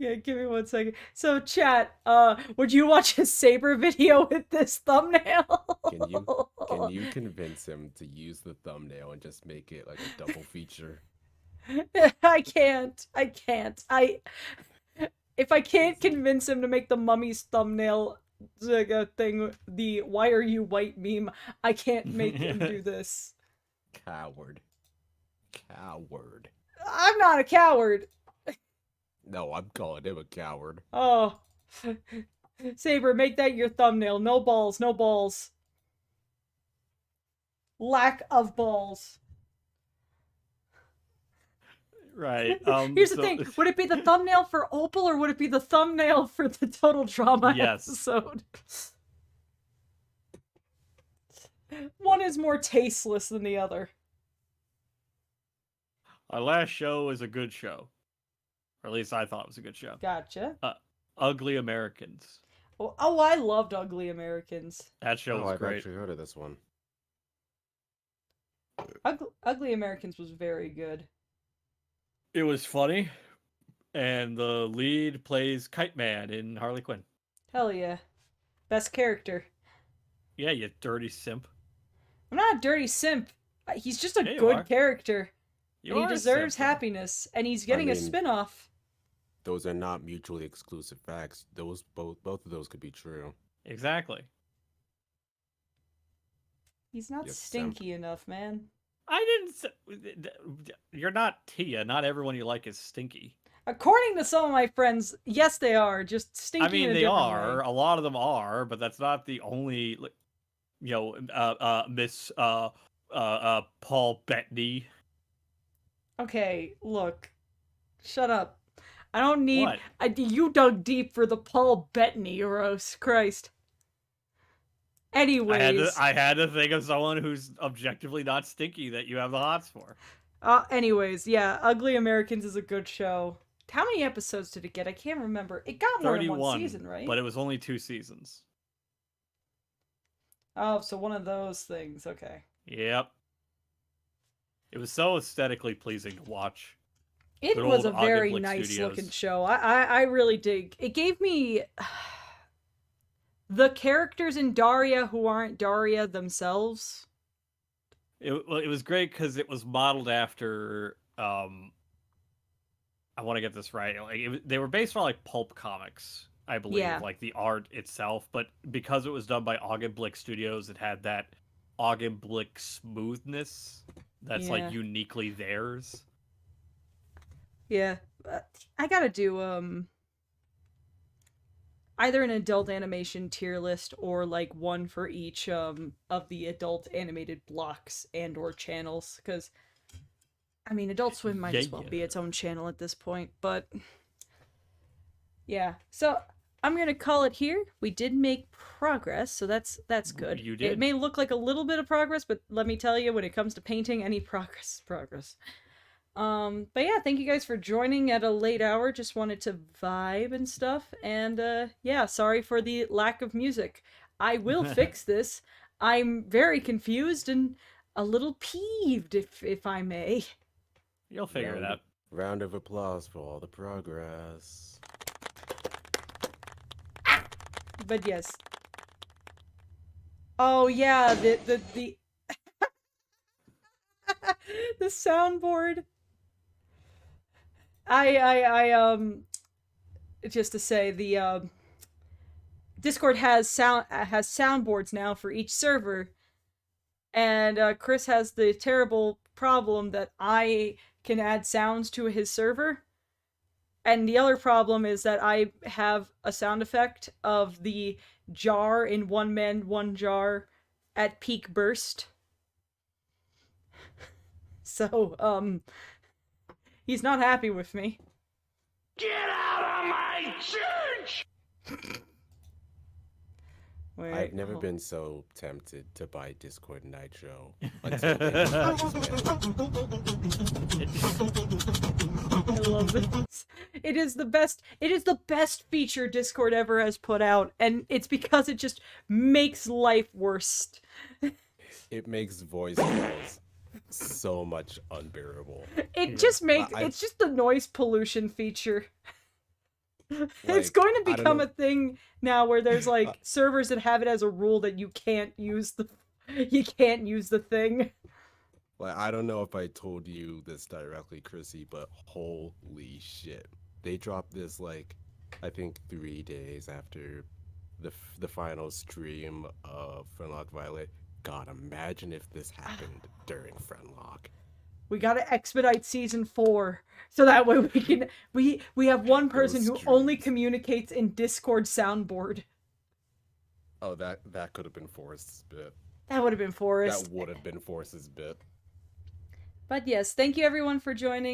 yeah, give me 1 second. So chat, would you watch a Saber video with this thumbnail? Can you convince him to use the thumbnail and just make it like a double feature? I can't. If I can't convince him to make the mummy's thumbnail thing, the "Why are you white" meme, I can't make him do this. Coward. I'm not a coward. No, I'm calling him a coward. Oh. Saber, make that your thumbnail. No balls, no balls. Lack of balls. Right. Here's the thing. Would it be the thumbnail for Opal or would it be the thumbnail for the Total Drama episode? One is more tasteless than the other. Our last show is a good show. Or at least I thought it was a good show. Gotcha. Ugly Americans. Oh, I loved Ugly Americans. That show was I've great. actually heard of this one. Ugly Americans was very good. It was funny. And the lead plays Kite Man in Harley Quinn. Hell yeah. Best character. Yeah, you dirty simp. I'm not a dirty simp. He's just a Yeah, you good are. character. You And he are a deserves simp, though. happiness. And he's getting a mean- spin-off. Those are not mutually exclusive facts. Those both of those could be true. Exactly. He's not Yes, simp. stinky enough, man. I didn't say... You're not Tia. Not everyone you like is stinky. According to some of my friends, yes, they are. Just stinky I mean, in a they different are. way. A lot of them are, but that's not the only... You know, Miss Paul Bettany. Okay, look. Shut up. I don't need... What? You dug deep for the Paul Bettany roast. Christ. Anyways. I had to think of someone who's objectively not stinky that you have the hots for. Anyways, yeah. Ugly Americans is a good show. How many episodes did it get? I can't remember. It got more than one season, right? But it was only 2 seasons. Oh, so one of those things. Okay. Yep. It was so aesthetically pleasing to watch. It Good was a old very Augenblick nice Studios. looking show. I really dig. It gave me the characters in Daria who aren't Daria themselves. It was great because it was modeled after. I want to get this right. Like they were based on like pulp comics, I believe, Yeah. like the art itself. But because it was done by Augenblick Studios, it had that Augenblick smoothness that's Yeah. like uniquely theirs. Yeah. I gotta do, either an adult animation tier list or like one for each, of the adult animated blocks and or channels. Because, I mean, Adult Swim might as well be its own channel at this point. But, yeah. So, I'm gonna call it here. We did make progress, so that's good. You did. It may look like a little bit of progress, but let me tell you, when it comes to painting, any progress is progress. But yeah, thank you guys for joining at a late hour. Just wanted to vibe and stuff. And yeah, sorry for the lack of music. I will fix this. I'm very confused and a little peeved, if I may. You'll figure it out. Round of applause for all the progress. But yes. Oh yeah, the the soundboard. Just to say, the Discord has soundboards now for each server, and Chris has the terrible problem that I can add sounds to his server, and the other problem is that I have a sound effect of the jar in One Man, One Jar at peak burst. So, he's not happy with me. Get out of my church! Wait, I've never hold- been so tempted to buy Discord Nitro until they introduced it. I love this. It is the best. It is the best feature Discord ever has put out, and it's because it just makes life worse. It makes voice calls so much unbearable. It just makes. I- It's just the noise pollution feature. It's Like, going to I don't become know. a thing now where there's like servers that have it as a rule that you can't use the thing. Like, I don't know if I told you this directly, Chrissy, but holy shit. They dropped this, like, I think 3 days after the final stream of Friendlock Violet. God, imagine if this happened during Friendlock. We gotta expedite season 4 so that way we can we have one person who only streams. communicates in Discord soundboard. Oh, that could have been Forrest's bit. That would have been Forrest. That would have been Forrest's bit. But yes, thank you everyone for joining.